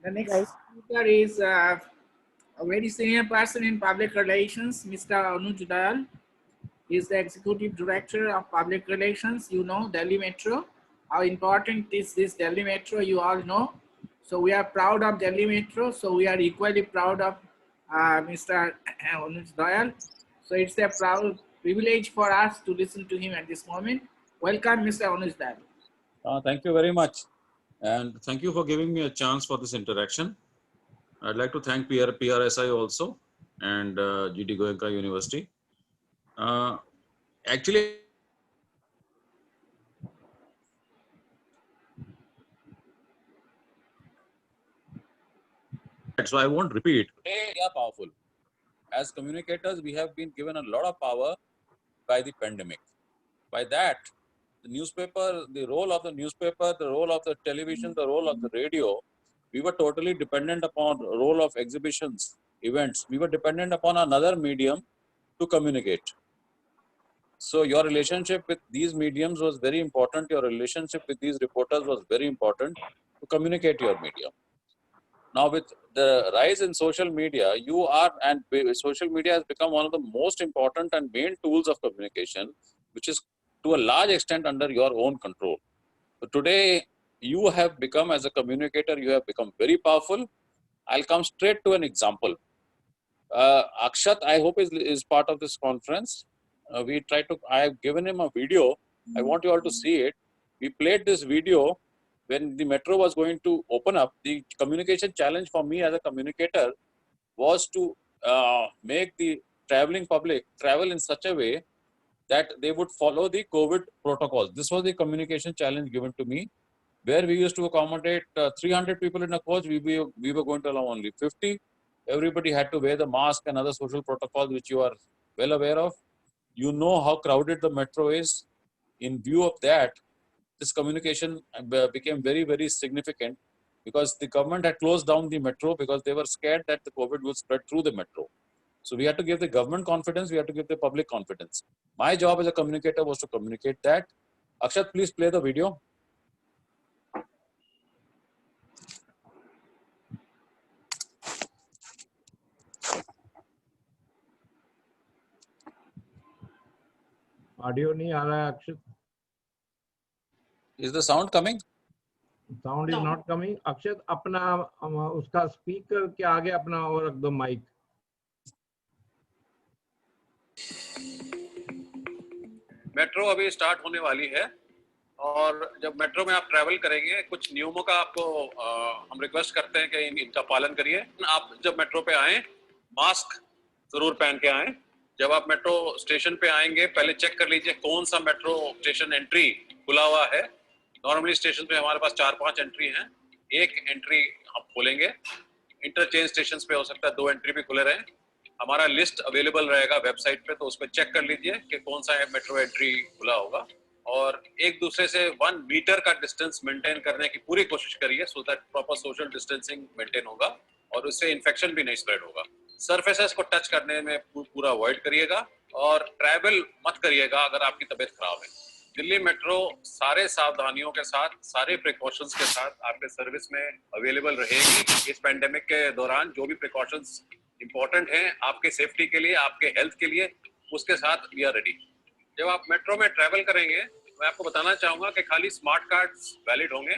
The next
Right.
speaker is a very senior person in public relations, Mr. Anuj Dayal. He is the Executive Director of Public Relations. You know, Delhi Metro. How important is this Delhi Metro? You all know. So we are proud of Delhi Metro. So we are equally proud of Mr. Anuj Dayal. So it's a proud privilege for us to listen to him at this moment. Welcome, Mr. Anuj Dayal.
Thank you very much. And thank you for giving me a chance for this interaction. I'd like to thank PRSI also and GT Goenka University. Actually, so I won't repeat. We are powerful. As communicators, we have been given a lot of power by the pandemic. By that, the newspaper, the role of the newspaper, the role of the television, the role of the radio, we were totally dependent upon the role of exhibitions, events. We were dependent upon another medium to communicate. So your relationship with these mediums was very important. Your relationship with these reporters was very important to communicate your medium. Now with the rise in social media, social media has become one of the most important and main tools of communication, which is to a large extent under your own control. So today, you have become, as a communicator, you have become very powerful. I'll come straight to an example. Akshat, I hope is part of this conference. I have given him a video. I want you all to see it. We played this video when the metro was going to open up. The communication challenge for me as a communicator was to make the traveling public travel in such a way that they would follow the COVID protocols. This was the communication challenge given to me, where we used to accommodate 300 people in a coach. We were going to allow only 50. Everybody had to wear the mask and other social protocols, which you are well aware of. You know how crowded the metro is. In view of that, this communication became very, very significant, because the government had closed down the metro because they were scared that the COVID would spread through the metro. So we had to give the government confidence, we had to give the public confidence. My job as a communicator was to communicate that. Akshat, please play the video.
Audio नहीं आ रहा है Akshat.
Is the sound coming?
Sound is
No.
Not coming. Akshat अपना उसका speaker के आगे अपना और रख दो माइक।
मेट्रो अभी स्टार्ट होने वाली है और जब मेट्रो में आप ट्रैवल करेंगे कुछ नियमों का आपको हम रिक्वेस्ट करते हैं कि इनका पालन करिए। आप जब मेट्रो पे आए मास्क जरूर पहन के आए। जब आप मेट्रो स्टेशन पे आएंगे पहले चेक कर लीजिए कौन सा मेट्रो स्टेशन एंट्री खुला हुआ है। नॉर्मली स्टेशन पे हमारे पास 4-5 एंट्री हैं, एक एंट्री हम खोलेंगे। इंटरचेंज स्टेशन पे हो सकता है 2 एंट्री भी खुले रहें। हमारा लिस्ट अवेलेबल रहेगा वेबसाइट पे, तो उस पर चेक कर लीजिए कि कौन सा मेट्रो एंट्री खुला होगा और एक दूसरे से 1 मीटर का डिस्टेंस मेंटेन करने की पूरी कोशिश करिए so that proper social distancing maintain होगा और उससे इन्फेक्शन भी नहीं स्प्रेड होगा। सरफेसेस को टच करने में पूरा अवॉइड करिएगा और ट्रैवल मत करिएगा अगर आपकी तबीयत खराब है। दिल्ली मेट्रो सारे सावधानियों के साथ, सारे प्रिकॉशंस के साथ आपके सर्विस में अवेलेबल रहेगी। इस पेंडेमिक के दौरान जो भी प्रिकॉशंस इंपॉर्टेंट हैं आपके सेफ्टी के लिए, आपके हेल्थ के लिए, उसके साथ वी आर रेडी। जब आप मेट्रो में ट्रैवल करेंगे मैं आपको बताना चाहूंगा कि खाली स्मार्ट कार्ड्स वैलिड होंगे,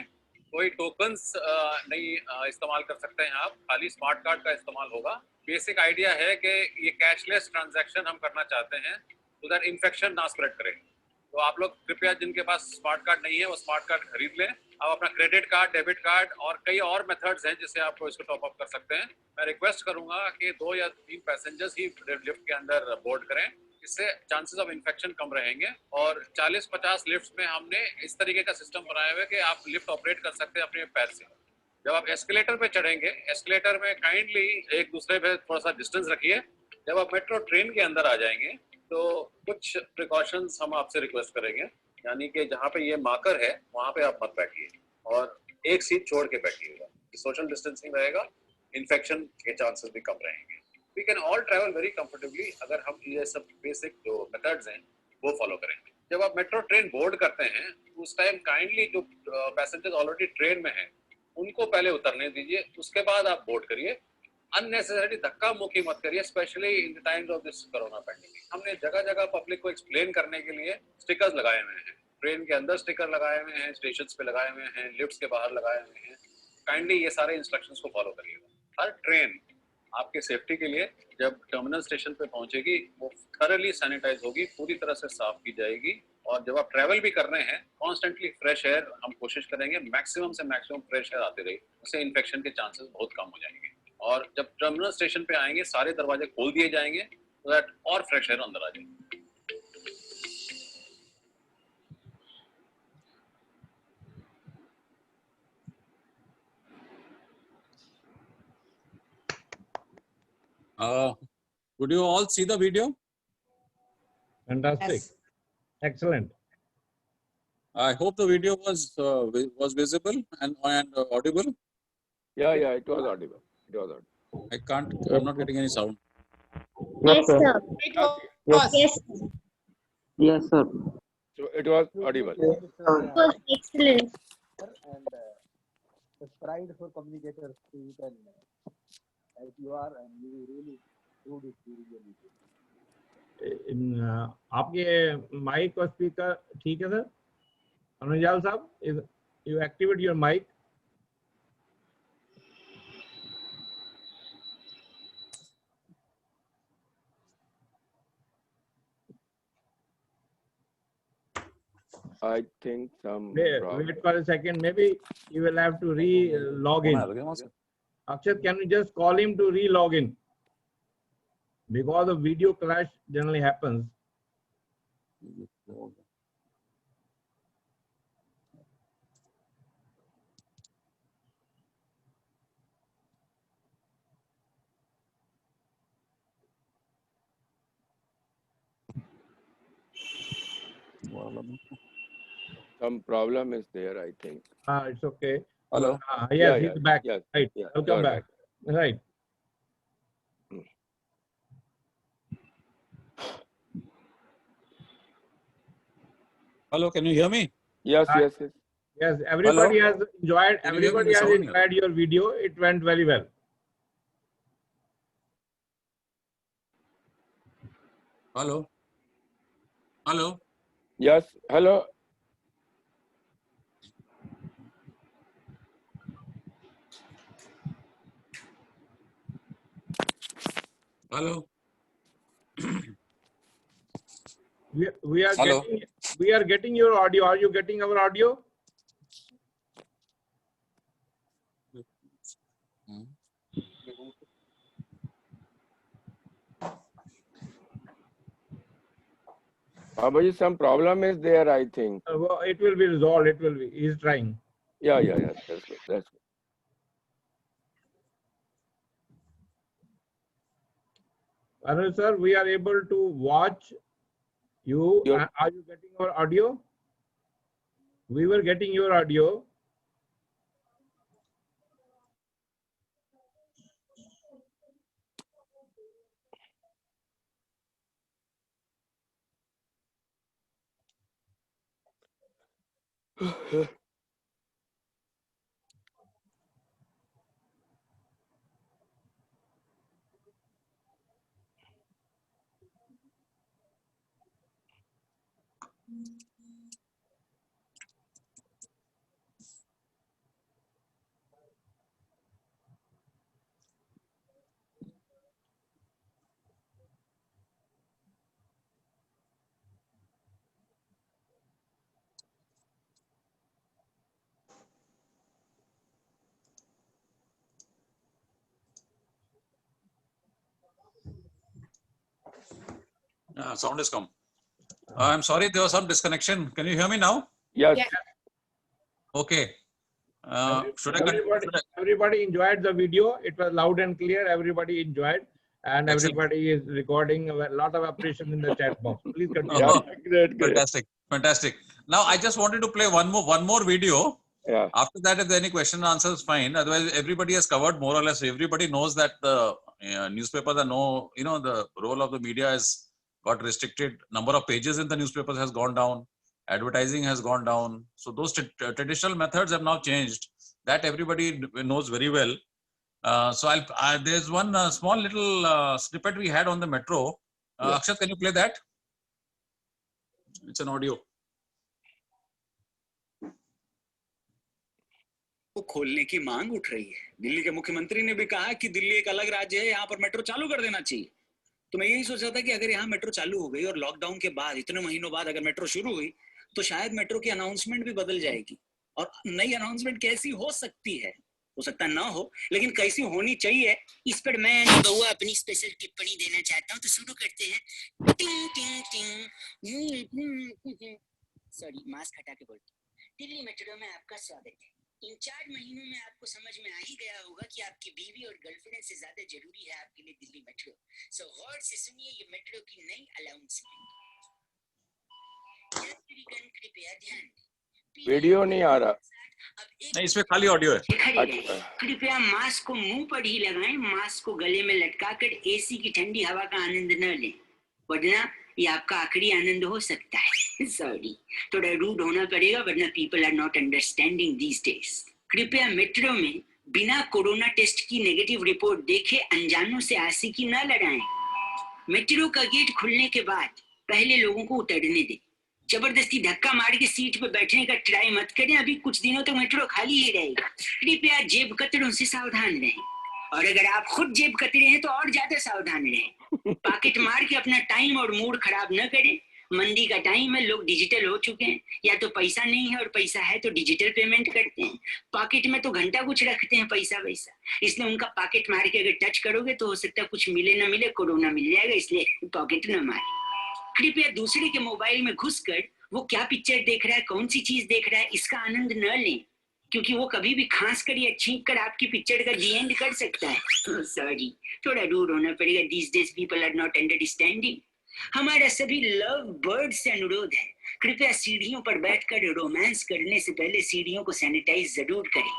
कोई टोकन्स नहीं इस्तेमाल कर सकते हैं आप, खाली स्मार्ट कार्ड का इस्तेमाल होगा। बेसिक आइडिया है कि ये कैशलेस ट्रांजैक्शन हम करना चाहते हैं सो दैट इन्फेक्शन ना स्प्रेड करे। तो आप लोग कृपया जिनके पास स्मार्ट कार्ड नहीं है वो स्मार्ट कार्ड खरीद लें। आप अपना क्रेडिट कार्ड, डेबिट कार्ड और कई और मेथड्स हैं जिससे आप इसको टॉप अप कर सकते हैं। मैं रिक्वेस्ट करूंगा कि 2 या 3 पैसेंजर्स ही लिफ्ट के अंदर बोर्ड करें, इससे चांसेस ऑफ इन्फेक्शन कम रहेंगे। और 40-50 लिफ्ट में हमने इस तरीके का सिस्टम बनाया हुआ है कि आप लिफ्ट ऑपरेट कर सकते हैं अपने पैर से। जब आप एस्केलेटर पे चढ़ेंगे, एस्केलेटर में काइंडली एक दूसरे पे थोड़ा सा डिस्टेंस रखिए। जब आप मेट्रो ट्रेन के अंदर आ जाएंगे तो कुछ प्रिकॉशंस हम आपसे रिक्वेस्ट करेंगे, यानी कि जहाँ पे ये मार्कर है वहाँ पे आप मत बैठिए और एक सीट छोड़ के बैठिएगा। सोशल डिस्टेंसिंग रहेगा, इन्फेक्शन के चांसेस भी कम रहेंगे। We can all travel very comfortably अगर हम ये सब बेसिक जो मेथड्स हैं वो फॉलो करेंगे। जब आप मेट्रो ट्रेन बोर्ड करते हैं उस टाइम काइंडली जो पैसेंजर्स ऑलरेडी ट्रेन में हैं उनको पहले उतरने दीजिए, उसके बाद आप बोर्ड करिए। अननेसेसरी धक्का मुक्की मत करिए, specially in the times of this corona pandemic. हमने जगह जगह पब्लिक को एक्सप्लेन करने के लिए स्टिकर्स लगाए हुए हैं, ट्रेन के अंदर स्टिकर लगाए हुए हैं, स्टेशंस पे लगाए हुए हैं, लिफ्ट्स के बाहर लगाए हुए हैं। काइंडली ये सारे इंस्ट्रक्शंस को फॉलो करिएगा। हर ट्रेन आपके सेफ्टी के लिए जब टर्मिनल स्टेशन पे पहुंचेगी वो थरली सैनिटाइज होगी, पूरी तरह से साफ की जाएगी। और जब आप ट्रैवल भी कर रहे हैं कॉन्स्टेंटली फ्रेश एयर हम कोशिश करेंगे मैक्सिमम से मैक्सिमम फ्रेश एयर आते रहे, उससे इन्फेक्शन के चांसेस बहुत कम हो जाएंगे। और जब टर्मिनल स्टेशन पे आएंगे सारे दरवाजे खोल दिए जाएंगे so that और फ्रेश एयर अंदर आ जाएगी। Would you all see the video?
Fantastic.
Yes.
Excellent.
I hope the video was visible and audible.
Yeah, it was audible. It was audible.
I'm not getting any sound.
Yes, sir.
It was.
Yes,
Yes, sir.
So it was audible.
it was excellent.
And the pride for communicators to you can, as you are, and you really proved it during your meeting.
आपके mic और speaker ठीक है sir? अनुजाल साहब, you activate your mic.
I think some problem.
Wait for a second. Maybe you will have to re-log in. Akshat, can you just call him to re-log in? Because the video clash generally happens.
Some problem is there, I think.
It's okay.
Hello.
Yes, he's back.
Yes,
Right.
yeah,
Welcome
you're
back. Right.
Hello, can you hear me?
Yes,
Hi.
yes, yes.
Yes, everybody
Hello?
has enjoyed.
Can you hear me?
Everybody
The
has
sound
enjoyed your video. It went very well.
Hello. Hello.
Yes, hello.
Hello.
We are
Hello.
getting your audio. Are you getting our audio?
Babaji, some problem is there, I think.
Well, it will be resolved. It will be. He's trying.
Yeah. That's good. That's good.
Arun sir, we are able to watch you. Are you getting our audio? We were getting your audio.
Sound is come. I'm sorry, there was some disconnection. Can you hear me now?
Yes.
Yeah.
Okay.
Everybody enjoyed the video. It was loud and clear. Everybody enjoyed. And
Excellent.
everybody is recording. A lot of appreciation in the chat box. Please continue.
Oh, Fantastic. Now, I just wanted to play one more video.
Yeah.
After that, if there are any question and answers, fine. Otherwise, everybody has covered more or less. Everybody knows that the newspapers are the role of the media has got restricted. Number of pages in the newspapers has gone down. Advertising has gone down. So those traditional methods have now changed. That everybody knows very well. So there's one small little snippet we had on the metro. Akshat, can you play that? It's an audio.
को खोलने की मांग उठ रही है। दिल्ली के मुख्यमंत्री ने भी कहा कि दिल्ली एक अलग राज्य है, यहाँ पर मेट्रो चालू कर देना चाहिए। तो मैं यही सोच रहा था कि अगर यहाँ मेट्रो चालू हो गई और लॉकडाउन के बाद इतने महीनों बाद अगर मेट्रो शुरू हुई तो शायद मेट्रो की अनाउंसमेंट भी बदल जाएगी। और नई अनाउंसमेंट कैसी हो सकती है, हो सकता ना हो, लेकिन कैसी होनी चाहिए, इस पर मैं बहुआ अपनी स्पेशल टिप्पणी देना चाहता हूँ। तो शुरू करते हैं। टिंग टिंग टिंग। सॉरी, मास्क हटा के बोलते। दिल्ली मेट्रो में आपका स्वागत है। इन 4 महीनों में आपको समझ में आ ही गया होगा कि आपकी बीवी और गर्लफ्रेंड से ज्यादा जरूरी है आपके लिए दिल्ली मेट्रो। सो गौर से सुनिए ये मेट्रो की नई अनाउंसमेंट। यात्रीगण कृपया ध्यान दें।
वीडियो नहीं आ रहा।
नहीं, इसमें खाली ऑडियो है।
कृपया मास्क को मुंह पर ही लगाएं। मास्क को गले में लटकाकर एसी की ठंडी हवा का आनंद न लें, वरना ये आपका आखिरी आनंद हो सकता है। सॉरी, थोड़ा रूड होना पड़ेगा, वरना people are not understanding these days. कृपया मेट्रो में बिना कोरोना टेस्ट की नेगेटिव रिपोर्ट देखे अनजानों से आशिकी न लड़ाएं। मेट्रो का गेट खुलने के बाद पहले लोगों को उतरने दें। जबरदस्ती धक्का मार के सीट पे बैठने का ट्राई मत करें। अभी कुछ दिनों तक मेट्रो खाली ही रहेगा। कृपया जेब कतरों से सावधान रहें, और अगर आप खुद जेब कतरे हैं तो और ज्यादा सावधान रहें। पॉकेट मार के अपना टाइम और मूड खराब न करें। मंदी का टाइम है, लोग डिजिटल हो चुके हैं। या तो पैसा नहीं है और पैसा है तो डिजिटल पेमेंट करते हैं। पॉकेट में तो घंटा कुछ रखते हैं पैसा वैसा, इसलिए उनका पॉकेट मार के अगर टच करोगे तो हो सकता है कुछ मिले न मिले, कोरोना मिल जाएगा, इसलिए पॉकेट न मारे। कृपया दूसरे के मोबाइल में घुसकर वो क्या पिक्चर देख रहा है, कौन सी चीज देख रहा है, इसका आनंद न लें, क्योंकि वो कभी भी खांस कर या छींक कर आपकी पिक्चर का डी एंड कर सकता है। सॉरी, थोड़ा रूड होना पड़ेगा। These days people are not understanding. हमारा सभी लव बर्ड से अनुरोध है, कृपया सीढ़ियों पर बैठकर रोमांस करने से पहले सीढ़ियों को सैनिटाइज जरूर करें।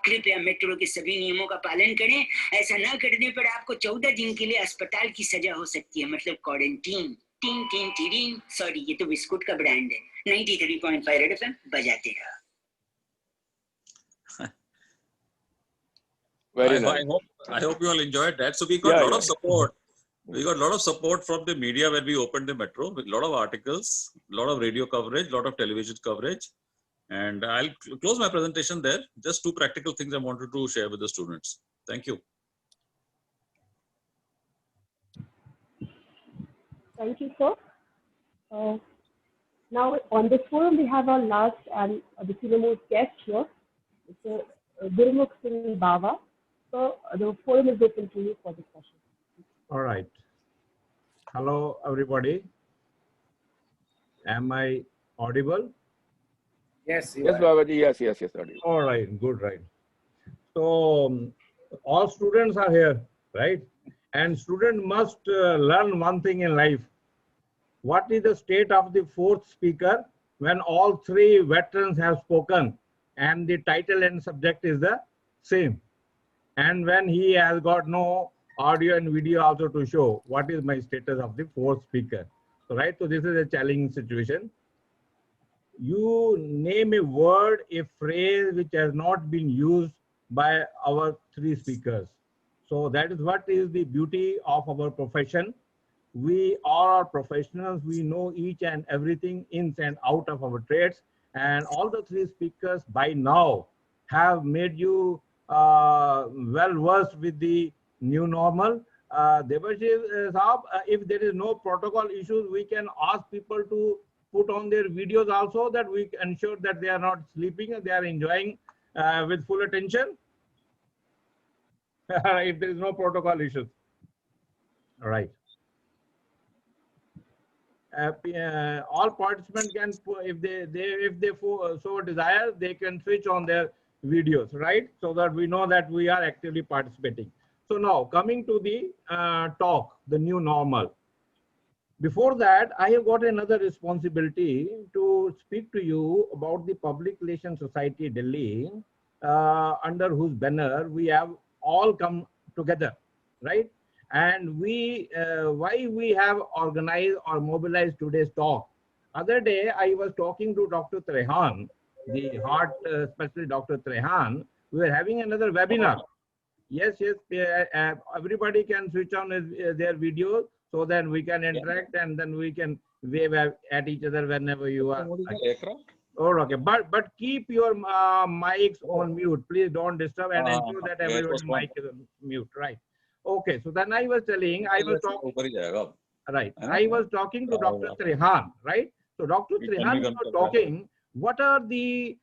कृपया मेट्रो के सभी नियमों का पालन करें। ऐसा न करने पर आपको 14 दिन के लिए अस्पताल की सजा हो सकती है, मतलब quarantine. Tin tin tin. Sorry, ये तो बिस्कुट का ब्रांड है। 93.5 रेड एफएम बजाते रहो।
Very nice.
I hope you all enjoyed that. So we got a lot of support. We got a lot of support from the media when we opened the metro, with a lot of articles, a lot of radio coverage, a lot of television coverage. And I'll close my presentation there. Just 2 practical things I wanted to share with the students. Thank you.
Thank you, sir. Now, on this forum, we have our last and the senior guest here, Mr. Gurmukh Singh Bawa. So, the forum is open to you for discussion.
All right. Hello, everybody. Am I audible?
Yes, you
Yes,
are.
Babaji. Yes, audible.
All right, good, right. So all students are here, right? And student must learn one thing in life. What is the state of the fourth speaker when all three veterans have spoken and the title and subject is the same? And when he has got no audio and video also to show, what is my status of the fourth speaker? So, right, so this is a challenging situation. You name a word, a phrase which has not been used by our three speakers. So that is what is the beauty of our profession. We all are professionals. We know each and everything ins and out of our trades. And all the three speakers by now have made you well versed with the new normal. Debashish Saab, if there is no protocol issues, we can ask people to put on their videos also, that we ensure that they are not sleeping and they are enjoying with full attention. If there is no protocol issues. All right. All participants can, if they so desire, they can switch on their videos, right? So that we know that we are actively participating. So now coming to the talk, the new normal. Before that, I have got another responsibility to speak to you about the Public Relations Society Delhi, under whose banner we have all come together, right? And we, why we have organized or mobilized today's talk. Other day, I was talking to Dr. Trehan, the heart specialist Dr. Trehan. We were having another webinar. Yes, everybody can switch on their videos so that we can interact and then we can wave at each other whenever you are. Oh, okay, but keep your mics on mute. Please don't disturb and ensure that everyone's mic is on mute, right? Okay, so then I was telling, I was talking to Dr. Trehan, right? So Dr. Trehan was talking, what are the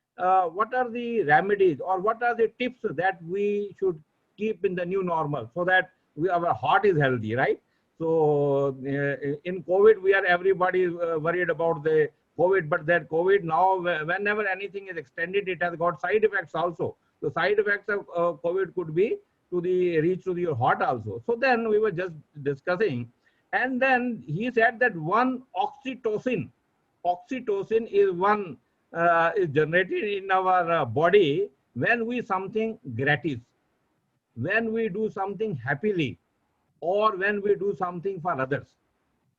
remedies or what are the tips that we should keep in the new normal so that our heart is healthy, right? So in COVID, everybody worried about the COVID, but that COVID now, whenever anything is extended, it has got side effects also. The side effects of COVID could be reach to your heart also. So then we were just discussing, and then he said that one oxytocin is one is generated in our body when we something gratis, when we do something happily, or when we do something for others.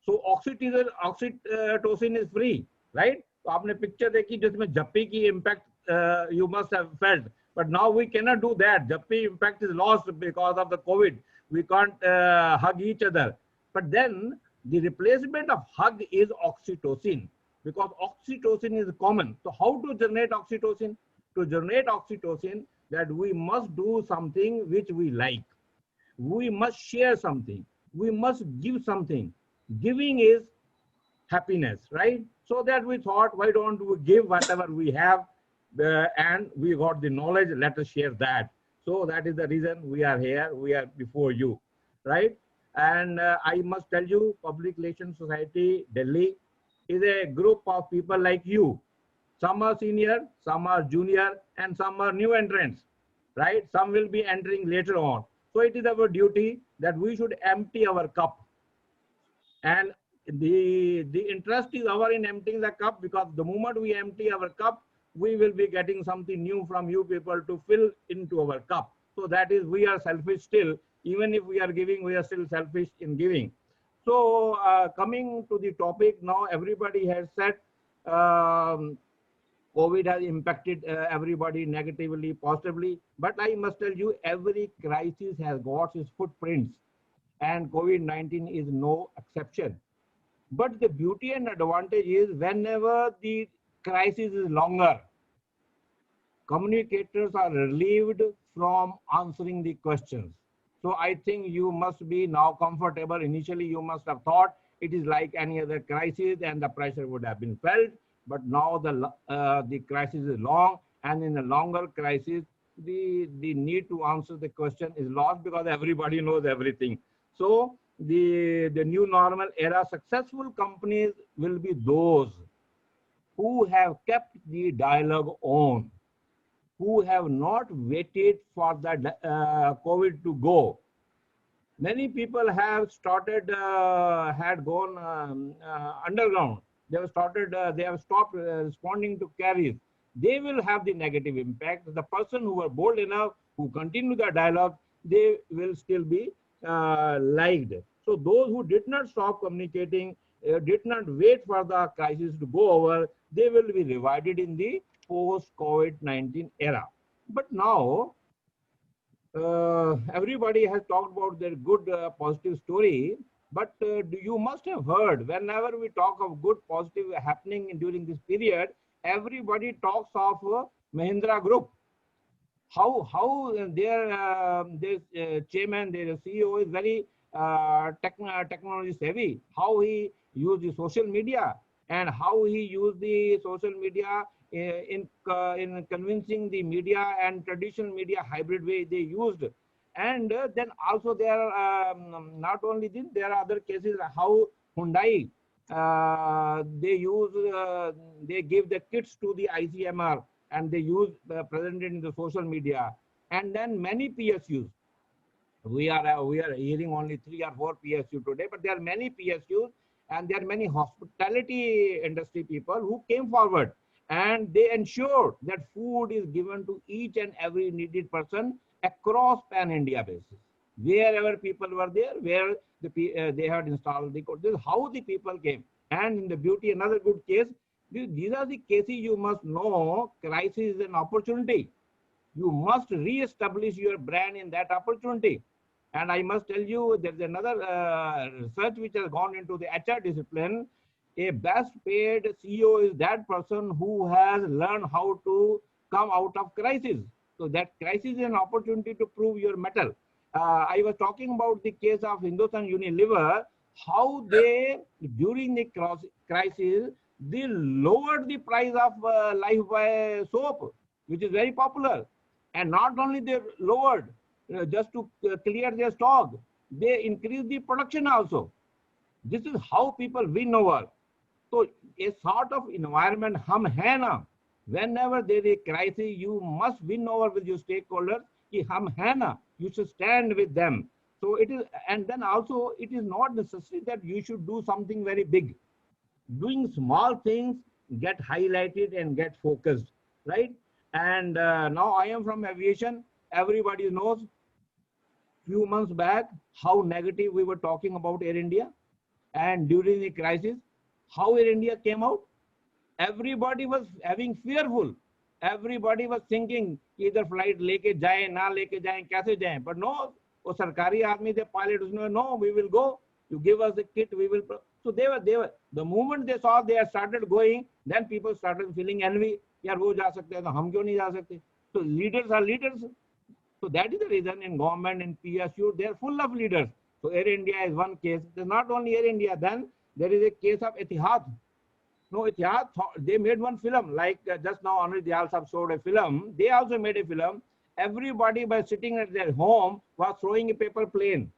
So oxytocin is free, right? So आपने picture देखी जिसमें जप्पी की impact you must have felt. But now we cannot do that. Jappi impact is lost because of the COVID. We can't hug each other. But then the replacement of hug is oxytocin, because oxytocin is common. So how to generate oxytocin? To generate oxytocin, that we must do something which we like. We must share something. We must give something. Giving is happiness, right? So that we thought, why don't we give whatever we have? And we got the knowledge, let us share that. So that is the reason we are here, we are before you, right? And I must tell you, Public Relations Society Delhi is a group of people like you. Some are senior, some are junior, and some are new entrants, right? Some will be entering later on. So it is our duty that we should empty our cup. And the interest is our in emptying the cup, because the moment we empty our cup, we will be getting something new from you people to fill into our cup. So that is, we are selfish still. Even if we are giving, we are still selfish in giving. So coming to the topic now, everybody has said COVID has impacted everybody negatively, positively. But I must tell you, every crisis has got its footprints, and COVID-19 is no exception. But the beauty and advantage is, whenever the crisis is longer, communicators are relieved from answering the questions. So I think you must be now comfortable. Initially, you must have thought it is like any other crisis and the pressure would have been felt. But now the crisis is long, and in a longer crisis, the need to answer the question is lost because everybody knows everything. So the new normal era, successful companies will be those who have kept the dialogue on, who have not waited for the COVID to go. Many people have started, had gone underground. They have started, they have stopped responding to carries. They will have the negative impact. The person who were bold enough, who continue the dialogue, they will still be liked. So those who did not stop communicating, did not wait for the crisis to go over, they will be rewarded in the post-COVID-19 era. But now, everybody has talked about their good positive story, but you must have heard, whenever we talk of good positive happening during this period, everybody talks of Mahindra Group. How their chairman, their CEO is very technology savvy, how he used the social media, and how he used the social media in convincing the media and traditional media hybrid way they used. And then also there are not only this, there are other cases how Hyundai they give the kits to the ICMR and they use presented in the social media. And then many PSUs. We are hearing only 3 or 4 PSU today, but there are many PSUs and there are many hospitality industry people who came forward and they ensured that food is given to each and every needed person across pan-India basis. Wherever people were there, where they had installed the code. This is how the people came. And in the beauty, another good case, these are the cases you must know, crisis is an opportunity. You must re-establish your brand in that opportunity. And I must tell you, there's another research which has gone into the HR discipline. A best paid CEO is that person who has learned how to come out of crisis. So that crisis is an opportunity to prove your mettle. I was talking about the case of Hindustan Unilever, how they, during the crisis, they lowered the price of Lifebuoy soap, which is very popular. And not only they lowered, just to clear their stock, they increased the production also. This is how people win over. So a sort of environment hum hai na. Whenever there is a crisis, you must win over with your stakeholders. Ki hum hai na. You should stand with them. So it is, and then also it is not necessary that you should do something very big. Doing small things get highlighted and get focused, right? And now I am from aviation. Everybody knows few months back how negative we were talking about Air India, and during the crisis, how Air India came out. Everybody was having fearful. Everybody was thinking either flight leke jaye, na leke jaye, kaise jaye. But no, वो सरकारी आदमी थे pilot, उसने no, we will go. You give us the kit, we will. So they were. The moment they saw they had started going, then people started feeling envy. यार वो जा सकते हैं तो हम क्यों नहीं जा सकते? So leaders are leaders. So that is the reason in government and PSU they are full of leaders. So Air India is one case. There's not only Air India. Then there is a case of Etihad. No, Etihad, they made one film, like just now Anil Diyal Sahab showed a film. They also made a film. Everybody by sitting at their home was throwing a paper plane.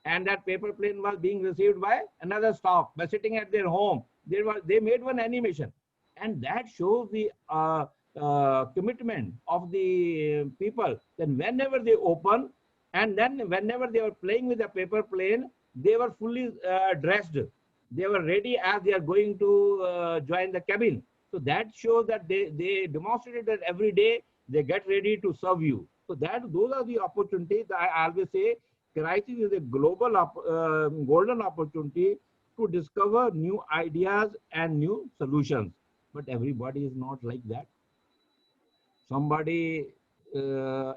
And that paper plane was being received by another staff by sitting at their home. They made one animation. And that shows the commitment of the people. Then whenever they open, and then whenever they were playing with the paper plane, they were fully dressed. They were ready as they are going to join the cabin. So that shows that they demonstrated that every day they get ready to serve you. So those are the opportunities. I always say crisis is a global golden opportunity to discover new ideas and new solutions. But everybody is not like that. Somebody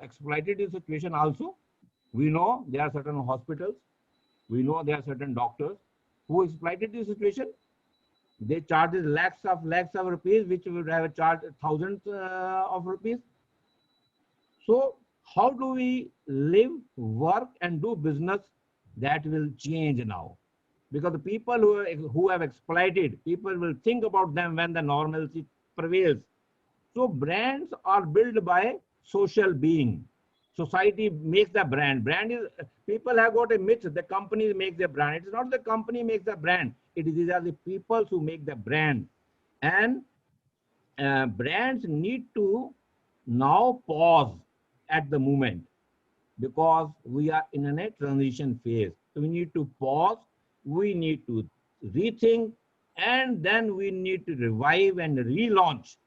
exploited the situation also. We know there are certain hospitals. We know there are certain doctors who exploited the situation. They charge lakhs of rupees, which would have charged thousands of rupees. So how do we live, work, and do business that will change now? because the people who have exploited, people will think about them when the normalcy prevails. So brands are built by social being. Society makes the brand. Brand is, people have got a myth, the company makes the brand. It's not the company makes the brand. These are the people who make the brand. And brands need to now pause at the moment, because we are in a transition phase. So we need to pause, we need to rethink, and then we need to revive and relaunch.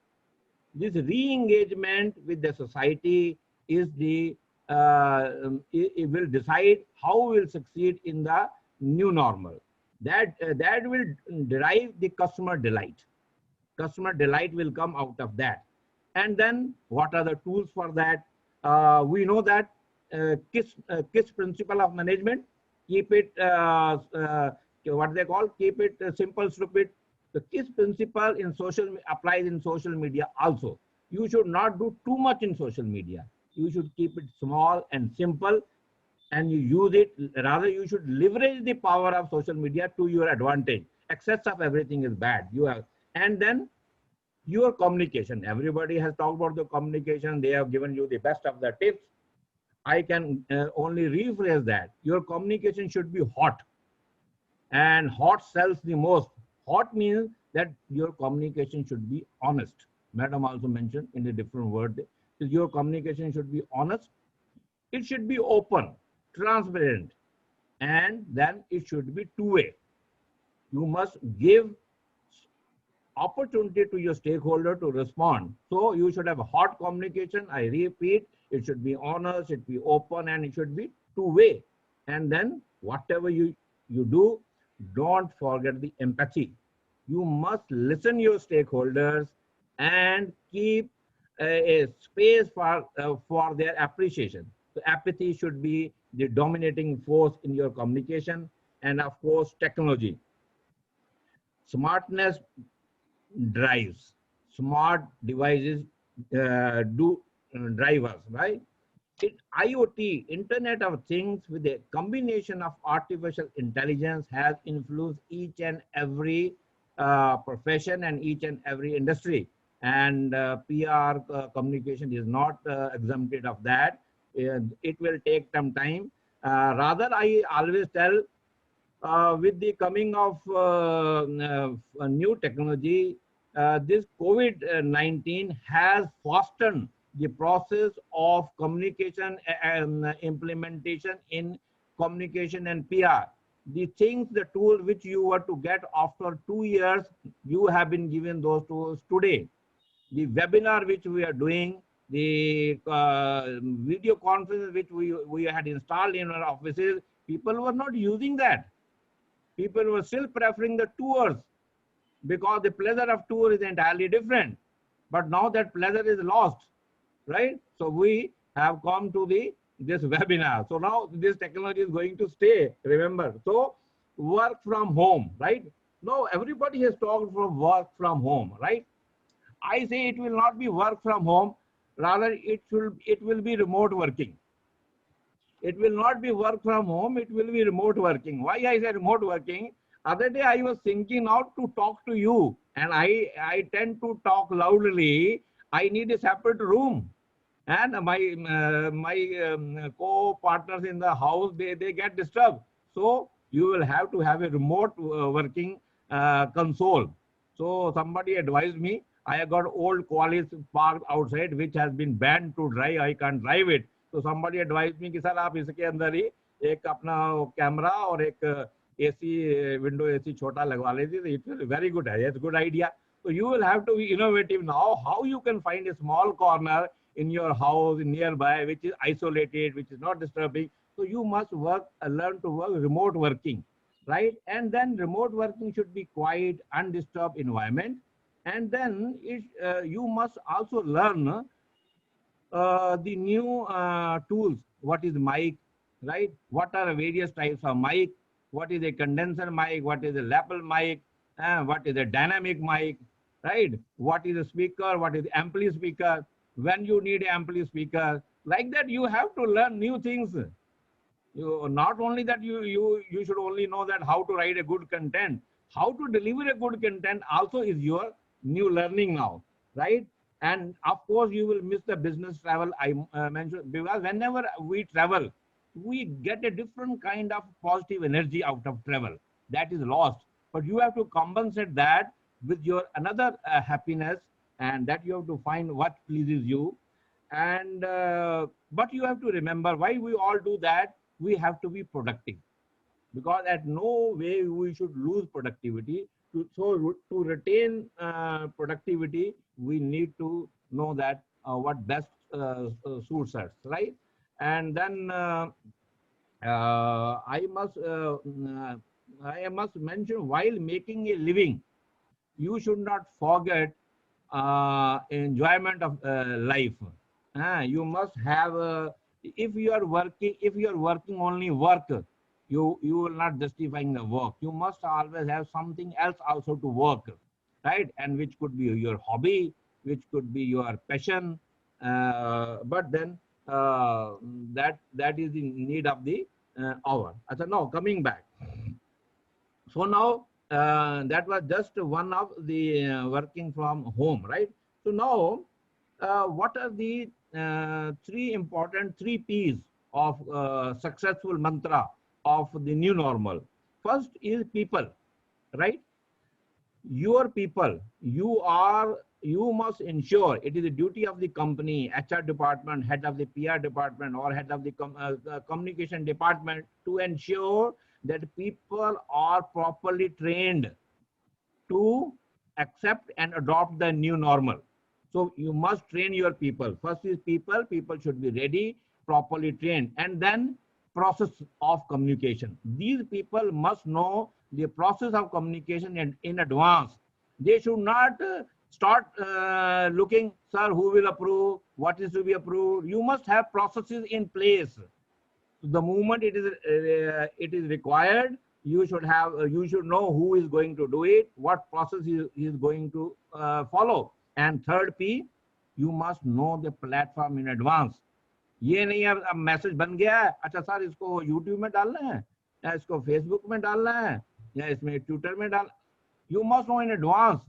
This re-engagement with the society is the it will decide how we will succeed in the new normal. That will derive the customer delight. Customer delight will come out of that. And then what are the tools for that? We know that KISS principle of management, keep it what they call, keep it simple, stupid. The KISS principle in applies in social media also. You should not do too much in social media. You should keep it small and simple, and you use it. Rather, you should leverage the power of social media to your advantage. Excess of everything is bad. And then your communication. Everybody has talked about the communication. They have given you the best of the tips. I can only rephrase that. Your communication should be hot, and hot sells the most. Hot means that your communication should be honest. Madam also mentioned in a different word. Your communication should be honest. It should be open, transparent, and then it should be two-way. You must give opportunity to your stakeholder to respond. So you should have a hot communication. I repeat, it should be honest, it should be open, and it should be two-way. And then whatever you do, don't forget the empathy. You must listen your stakeholders and keep a space for their appreciation. So apathy should be the dominating force in your communication. And of course, technology. Smartness drives. Smart devices drive us, right? IoT, Internet of Things, with a combination of artificial intelligence, has influenced each and every profession and each and every industry. And PR communication is not exempted of that. It will take some time. Rather, I always tell, with the coming of new technology, this COVID-19 has fastened the process of communication and implementation in communication and PR. The things, the tools which you were to get after 2 years, you have been given those tools today. The webinar which we are doing, the video conference which we had installed in our offices, people were not using that. People were still preferring the tours, because the pleasure of tour is entirely different. But now that pleasure is lost, right? So we have come to this webinar. So now this technology is going to stay, remember. So work from home, right? No, everybody has talked from work from home, right? I say it will not be work from home, rather it will be remote working. It will not be work from home, it will be remote working. Why I say remote working? Other day I was thinking out to talk to you, and I tend to talk loudly. I need a separate room, and my co-partners in the house, they get disturbed. So you will have to have a remote working console. So somebody advised me. I have got old Qualis parked outside, which has been banned to drive. I can't drive it. So somebody advised me कि sir आप इसके अंदर ही एक अपना camera और एक AC window AC छोटा लगवा लीजिए. It's very good. It's a good idea. So you will have to be innovative now. How you can find a small corner in your house nearby, which is isolated, which is not disturbing. So you must learn to work remote working, right? And then remote working should be quiet, undisturbed environment. And then you must also learn the new tools. What is mic, right? What are various types of mic? What is a condenser mic? What is a lapel mic? What is a dynamic mic, right? What is a speaker? What is ampli speaker? When you need ampli speaker, like that, you have to learn new things. You not only that you should only know that how to write a good content, how to deliver a good content also is your new learning now, right? And of course you will miss the business travel I mentioned, because whenever we travel, we get a different kind of positive energy out of travel that is lost. But you have to compensate that with your another happiness, and that you have to find what pleases you. And but you have to remember why we all do that. We have to be productive, because at no way we should lose productivity. To retain productivity, we need to know that what best suits us, right? And then I must mention, while making a living, you should not forget enjoyment of life. You must have if you are working only work, you will not justifying the work. You must always have something else also to work, right? And which could be your hobby, which could be your passion. But then that is the need of the hour. So now coming back. So now that was just one of the working from home, right? So now what are the three P's of successful mantra of the new normal? First is people, right? Your people, you must ensure, it is the duty of the company, HR department, head of the PR department, or head of the communication department, to ensure that people are properly trained to accept and adopt the new normal. So you must train your people. First is people. People should be ready, properly trained. And then process of communication. These people must know the process of communication in advance. They should not start looking, sir, who will approve, what is to be approved. You must have processes in place. The moment it is required, you should know who is going to do it, what process he is going to follow. And third P, you must know the platform in advance. ये नहीं है अब message बन गया है, अच्छा sir इसको YouTube में डालना है या इसको फेसबुक में डालना है या इसमें ट्विटर में डाल. You must know in advance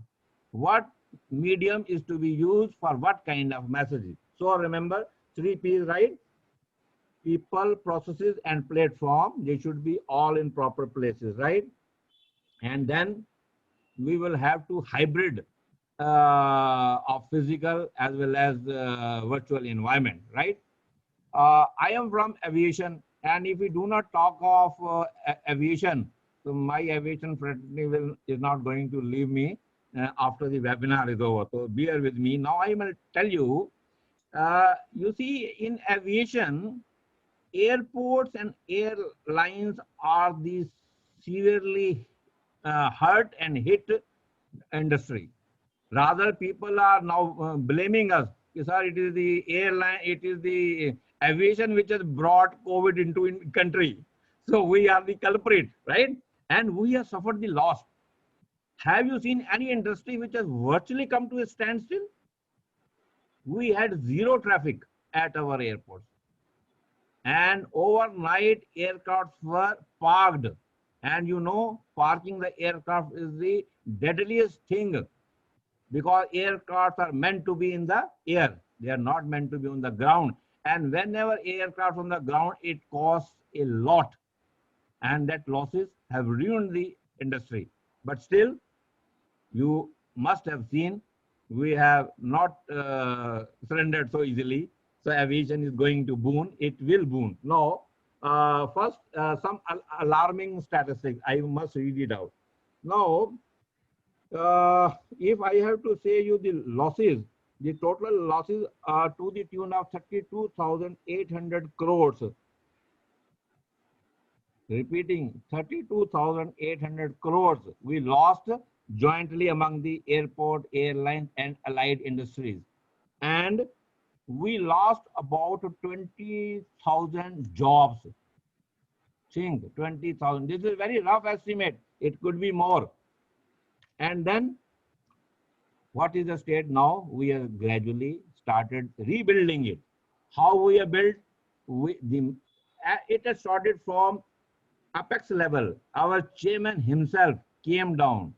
what medium is to be used for what kind of messages. So remember 3 P's, right? People, processes, and platform, they should be all in proper places, right? And then we will have to hybrid of physical as well as virtual environment, right? I am from aviation, and if we do not talk of aviation, so my aviation fraternity is not going to leave me after the webinar is over. So bear with me. Now I will tell you, you see, in aviation, airports and airlines are the severely hurt and hit industry. Rather, people are now blaming us. Sir, it is the airline, it is the aviation which has brought COVID into country. So we are the culprit, right? And we have suffered the loss. Have you seen any industry which has virtually come to a standstill? We had zero traffic at our airports. And overnight aircrafts were parked. And you know, parking the aircraft is the deadliest thing, because aircrafts are meant to be in the air. They are not meant to be on the ground. And whenever aircraft on the ground, it costs a lot. And that losses have ruined the industry. But still, you must have seen, we have not surrendered so easily. So aviation is going to boom. It will boom. Now, first, some alarming statistics. I must read it out. Now, if I have to say you the losses, the total losses are to the tune of 32,800 crores. Repeating, 32,800 crores we lost jointly among the airport, airlines, and allied industries. And we lost about 20,000 jobs. Think 20,000. This is a very rough estimate. It could be more. And then what is the state now? We have gradually started rebuilding it. How we have built? The it has started from apex level. Our chairman himself came down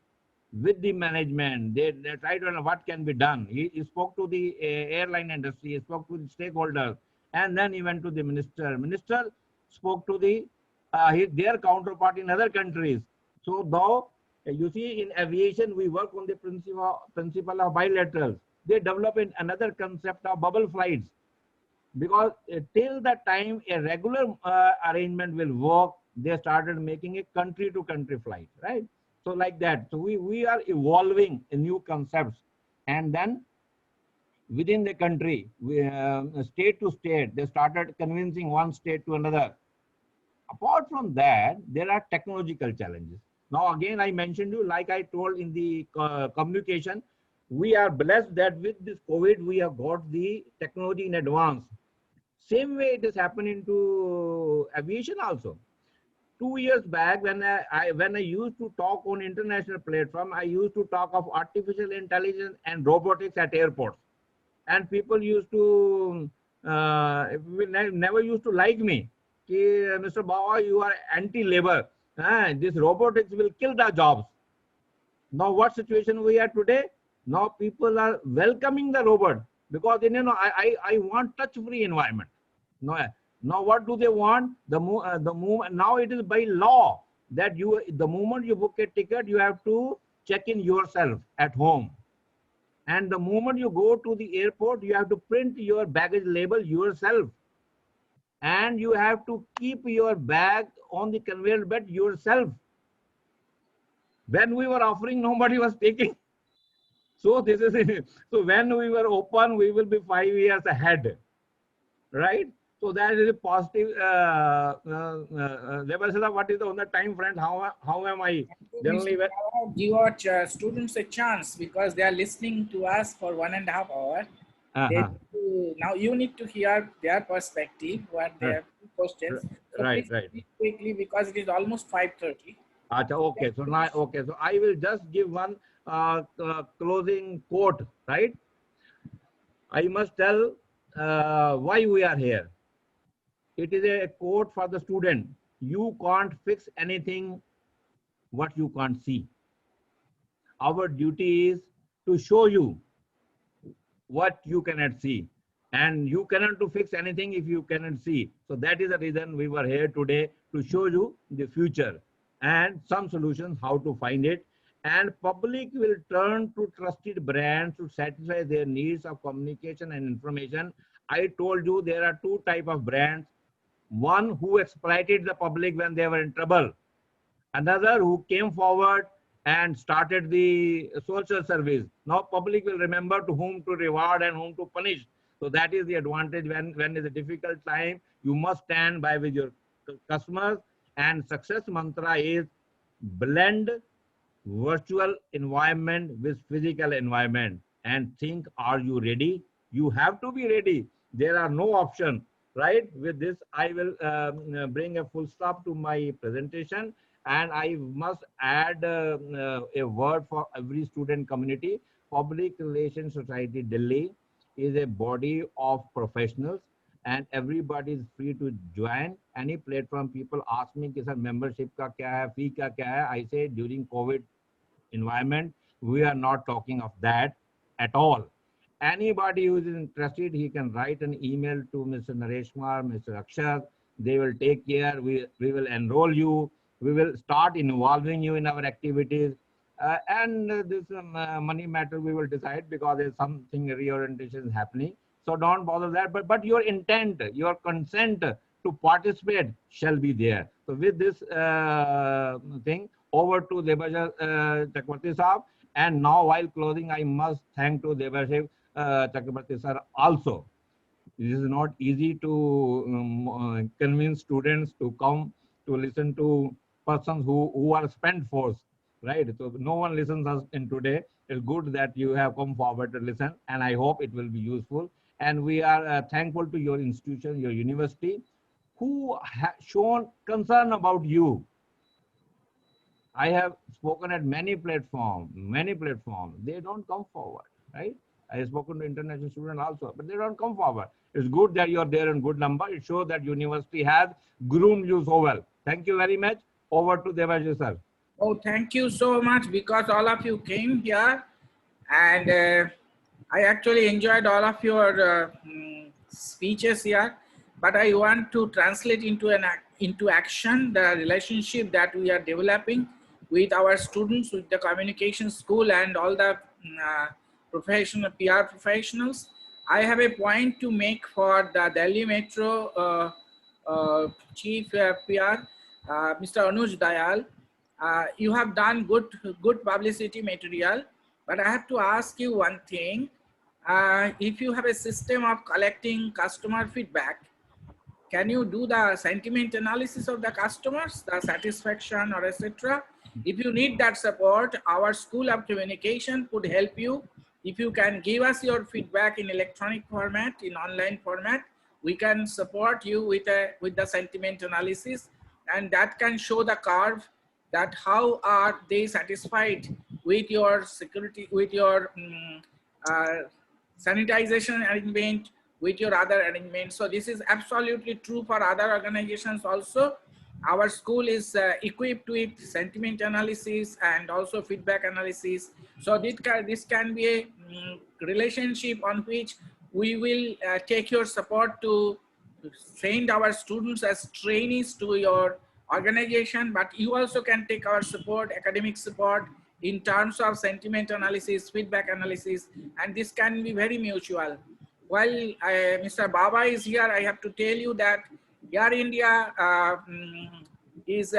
with the management. They tried to know what can be done. He spoke to the airline industry, he spoke to the stakeholders, and then he went to the minister. Minister spoke to their counterpart in other countries. So though you see in aviation, we work on the principle of bilaterals. They develop another concept of bubble flights, because till that time a regular arrangement will work, they started making a country to country flight, right? So like that. So we are evolving in new concepts, and then within the country, state to state, they started convincing one state to another. Apart from that, there are technological challenges. Now again, I mentioned you, like I told in the communication, we are blessed that with this COVID, we have got the technology in advance. Same way it is happening to aviation also. 2 years back, when I used to talk on international platform, I used to talk of artificial intelligence and robotics at airports, and people used to never used to like me. Mr. Bawa, you are anti-labor. This robotics will kill the jobs. Now, what situation we are today? Now people are welcoming the robot, because I want touch-free environment. Now what do they want? The moment now it is by law that the moment you book a ticket, you have to check in yourself at home, and the moment you go to the airport, you have to print your baggage label yourself, and you have to keep your bag on the conveyor belt yourself. When we were offering, nobody was taking. So this is it. So when we were open, we will be 5 years ahead, right? So that is a positive. What is on the time frame? How am I? Generally,
give our students a chance, because they are listening to us for 1.5 hours. Now you need to hear their perspective, what they have questions. So
right.
Speak quickly, because it is almost 5:30.
Okay. So now, okay. So I will just give one closing quote, right? I must tell why we are here. It is a quote for the student. You can't fix anything what you can't see. Our duty is to show you what you cannot see, and you cannot to fix anything if you cannot see. So that is the reason we were here today, to show you the future and some solutions how to find it. And public will turn to trusted brands to satisfy their needs of communication and information. I told you there are two types of brands. One who exploited the public when they were in trouble. Another who came forward and started the social service. Now public will remember to whom to reward and whom to punish. So that is the advantage. When is a difficult time, you must stand by with your customers. And success mantra is blend virtual environment with physical environment, and think, are you ready? You have to be ready. There are no options, right? With this, I will bring a full stop to my presentation, and I must add a word for every student community. Public Relations Society Delhi is a body of professionals, and everybody is free to join any platform. People ask me, sir, membership ka kya hai, fee ka kya hai? I say during COVID environment, we are not talking of that at all. Anybody who is interested, he can write an email to Mr. Naresh Kumar, Mr. Akshat. They will take care. We will enroll you. We will start involving you in our activities. And this money matter we will decide, because there's something reorientation is happening. So don't bother that. But your intent, your consent to participate shall be there. So with this thing, over to Debashish Chakrabarti Saab. And now, while closing, I must thank to Debashish Chakrabarti sir also. It is not easy to convince students to come to listen to persons who are spent force, right? So no one listens us in today. It's good that you have come forward to listen, and I hope it will be useful. And we are thankful to your institution, your university, who have shown concern about you. I have spoken at many platforms. They don't come forward, right? I have spoken to international students also, but they don't come forward. It's good that you are there in good number. It shows that university has groomed you so well. Thank you very much. Over to Devaji sir.
Oh, thank you so much, because all of you came here, and I actually enjoyed all of your speeches here. But I want to translate into action the relationship that we are developing with our students, with the communication school, and all the professional PR professionals. I have a point to make for the Delhi Metro Chief PR, Mr. Anuj Dayal. You have done good publicity material, but I have to ask you one thing. If you have a system of collecting customer feedback, can you do the sentiment analysis of the customers, the satisfaction or etc.? If you need that support, our School of Communication could help you. If you can give us your feedback in electronic format, in online format, we can support you with the sentiment analysis, and that can show the curve that how are they satisfied with your security, with your sanitization arrangement, with your other arrangements. So this is absolutely true for other organizations also. Our school is equipped with sentiment analysis and also feedback analysis. So this can be a relationship on which we will take your support to send our students as trainees to your organization, but you also can take our support, academic support, in terms of sentiment analysis, feedback analysis, and this can be very mutual. While Mr. Baba is here, I have to tell you that Air India is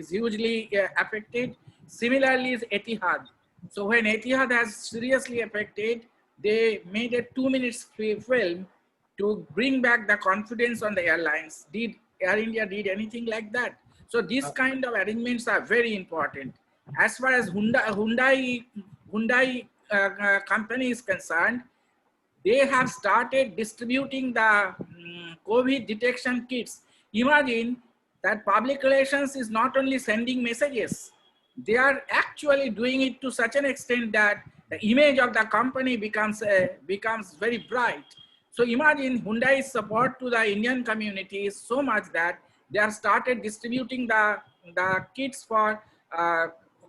hugely affected. Similarly is Etihad. So when Etihad has seriously affected, they made a 2-minute film to bring back the confidence on the airlines. Did Air India did anything like that? So these kind of arrangements are very important. As far as Hyundai company is concerned, they have started distributing the COVID detection kits. Imagine that public relations is not only sending messages, they are actually doing it to such an extent that the image of the company becomes very bright. So imagine Hyundai's support to the Indian community is so much that they have started distributing the kits for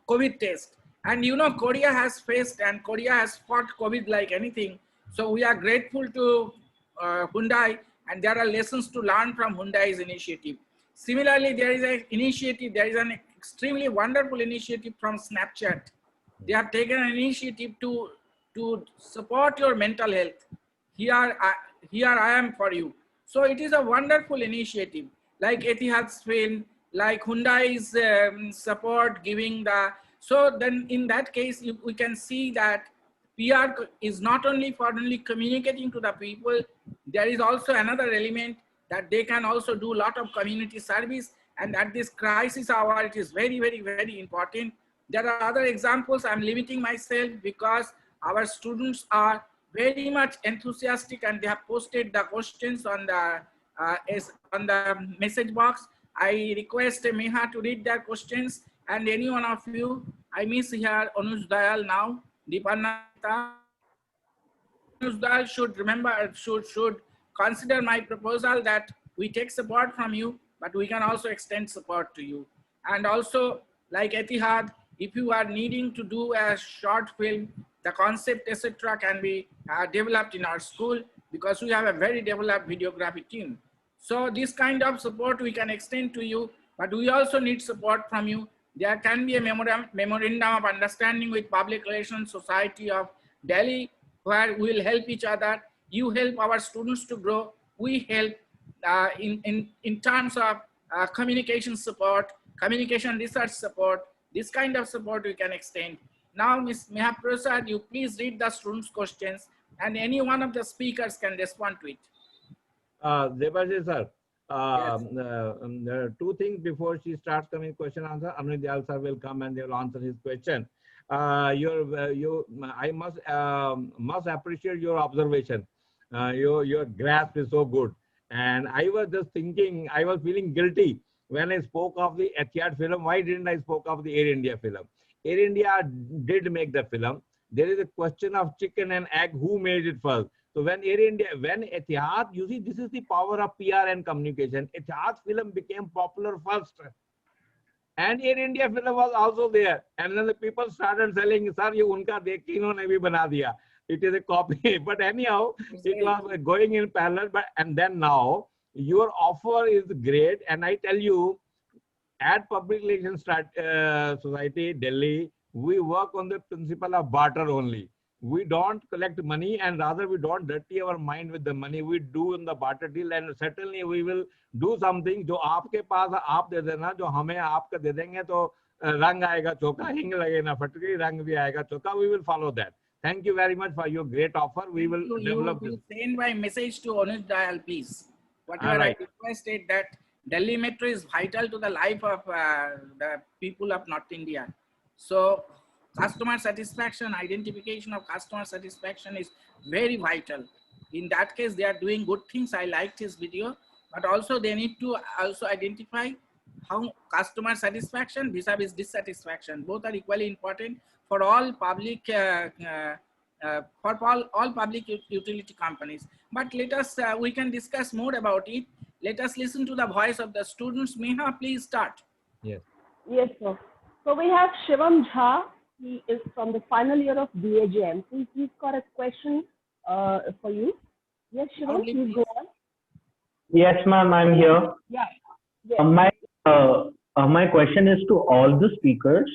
COVID test. And you know, Korea has faced and Korea has fought COVID like anything. So we are grateful to Hyundai, and there are lessons to learn from Hyundai's initiative. Similarly, there is an initiative, there is an extremely wonderful initiative from Snapchat. They have taken an initiative to support your mental health. Here I am for you. So it is a wonderful initiative, like Etihad's film, like Hyundai's support giving the, so then in that case, we can see that PR is not only for communicating to the people, there is also another element that they can also do a lot of community service, and at this crisis hour, it is very, very, very important. There are other examples. I'm limiting myself because our students are very much enthusiastic and they have posted the questions on the message box. I request Meha to read their questions, and any one of you, I miss here Anuj Dayal now, Deepanna. Anuj Dayal should remember, should consider my proposal that we take support from you, but we can also extend support to you. And also, like Etihad, if you are needing to do a short film, the concept, etc., can be developed in our school because we have a very developed videography team. So this kind of support we can extend to you, but we also need support from you. There can be a memorandum of understanding with Public Relations Society of Delhi, where we will help each other. You help our students to grow. We help in terms of communication support, communication research support. This kind of support we can extend. Now, Ms. Meha Prasad, you please read the students' questions, and any one of the speakers can respond to it.
Debaji sir,
Yes.
there are two things before she starts coming question answer. Anuj Dayal sir will come and they will answer his question. I must appreciate your observation. Your grasp is so good. And I was just thinking, I was feeling guilty when I spoke of the Etihad film. Why didn't I spoke of the Air India film? Air India did make the film, there is a question of chicken and egg, who made it first. So when Air India, when Etihad, you see, this is the power of PR and communication. Etihad film became popular first. And Air India film was also there. And then the people started selling, sir, ye unka dekh ke inhone bhi bana diya. It is a copy. But anyhow, it was going in parallel. But and then now, your offer is great. And I tell you, at Public Relations Society, Delhi, we work on the principle of barter only. We don't collect money, and rather we don't dirty our mind with the money. We do in the barter deal, and certainly we will do something. जो आपके पास आप दे देना, जो हमें आपका दे देंगे तो रंग आएगा चौका, हिंग लगेगा फटके, रंग भी आएगा चौका. We will follow that. Thank you very much for your great offer. We will develop this.
Send my message to Anuj Dayal, please. Whatever I requested, that Delhi Metro is vital to the life of the people of North India. So customer satisfaction, identification of customer satisfaction is very vital. In that case, they are doing good things. I liked his video, but also they need to also identify how customer satisfaction vis-a-vis dissatisfaction, both are equally important for all public all public utility companies. But let us, we can discuss more about it. Let us listen to the voice of the students. Meha, please start.
Yes.
Yes, sir. So we have Shivam Jha. He is from the final year of BAJM. So he's got a question for you. Yes, Shivam, please go on.
Yes, ma'am, I'm here.
Yeah. Yes.
My question is to all the speakers.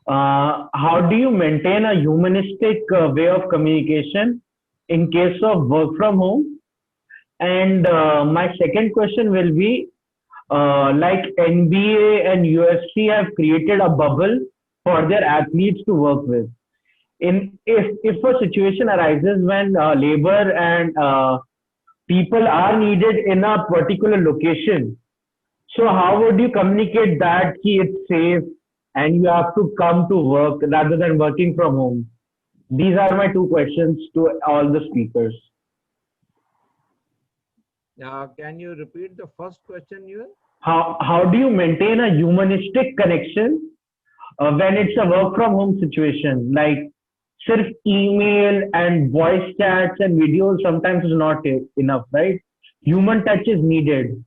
How do you maintain a humanistic way of communication in case of work from home? And my second question will be, like NBA and UFC have created a bubble for their athletes to work with. If a situation arises when labor and people are needed in a particular location, so how would you communicate that it's safe and you have to come to work rather than working from home? These are my two questions to all the speakers.
Can you repeat the first question here?
How do you maintain a humanistic connection when it's a work from home situation? Like sirf email and voice chats and videos sometimes is not enough, right? Human touch is needed.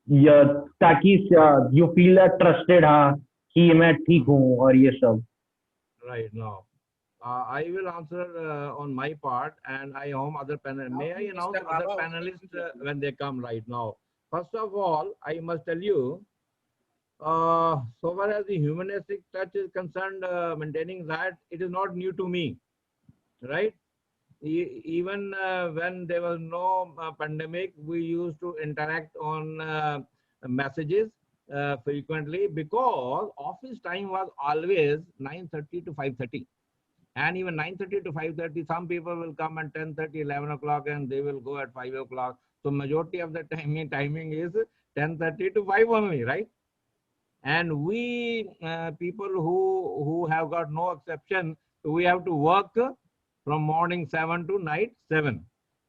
ताकि you feel trusted, हाँ कि मैं ठीक हूँ और ये सब.
Right. Now, I will answer on my part, and I hope other panel. May I announce other panelists when they come right now? First of all, I must tell you, so far as the humanistic touch is concerned, maintaining that, it is not new to me, right? Even when there was no pandemic, we used to interact on messages frequently, because office time was always 9:30 to 5:30. And even 9:30 to 5:30, some people will come at 10:30, 11 o'clock, and they will go at 5 o'clock. So majority of the timing is 10:30 to 5 only, right? And we people who have got no exception, we have to work from morning 7 to night 7.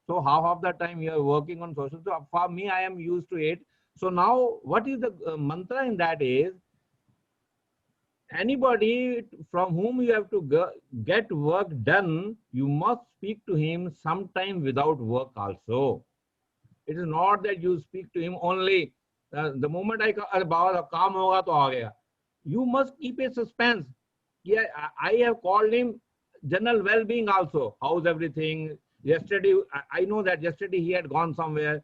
So half of the time you are working on social. So for me, I am used to it. So now what is the mantra in that is, anybody from whom you have to get work done, you must speak to him sometime without work also. It is not that you speak to him only the moment I काम होगा तो आ गया. You must keep a suspense. Yeah, I have called him general well-being also. How's everything? Yesterday, I know that yesterday he had gone somewhere.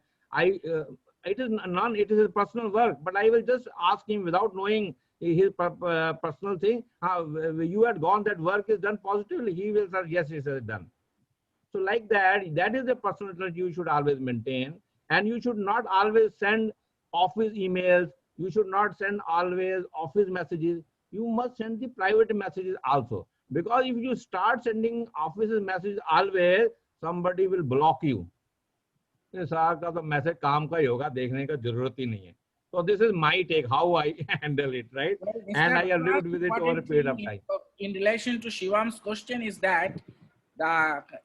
It is his personal work, but I will just ask him without knowing his personal thing. You had gone, that work is done positively. He will say, yes, it is done. So like that is the personal touch you should always maintain. And you should not always send office emails. You should not send always office messages. You must send the private messages also. Because if you start sending office messages always, somebody will block you. Sir का तो message काम का ही होगा, देखने का जरूरत ही नहीं है. So this is my take, how I handle it, right? Well, and I have lived with it over a period of time.
In relation to Shivam's question is that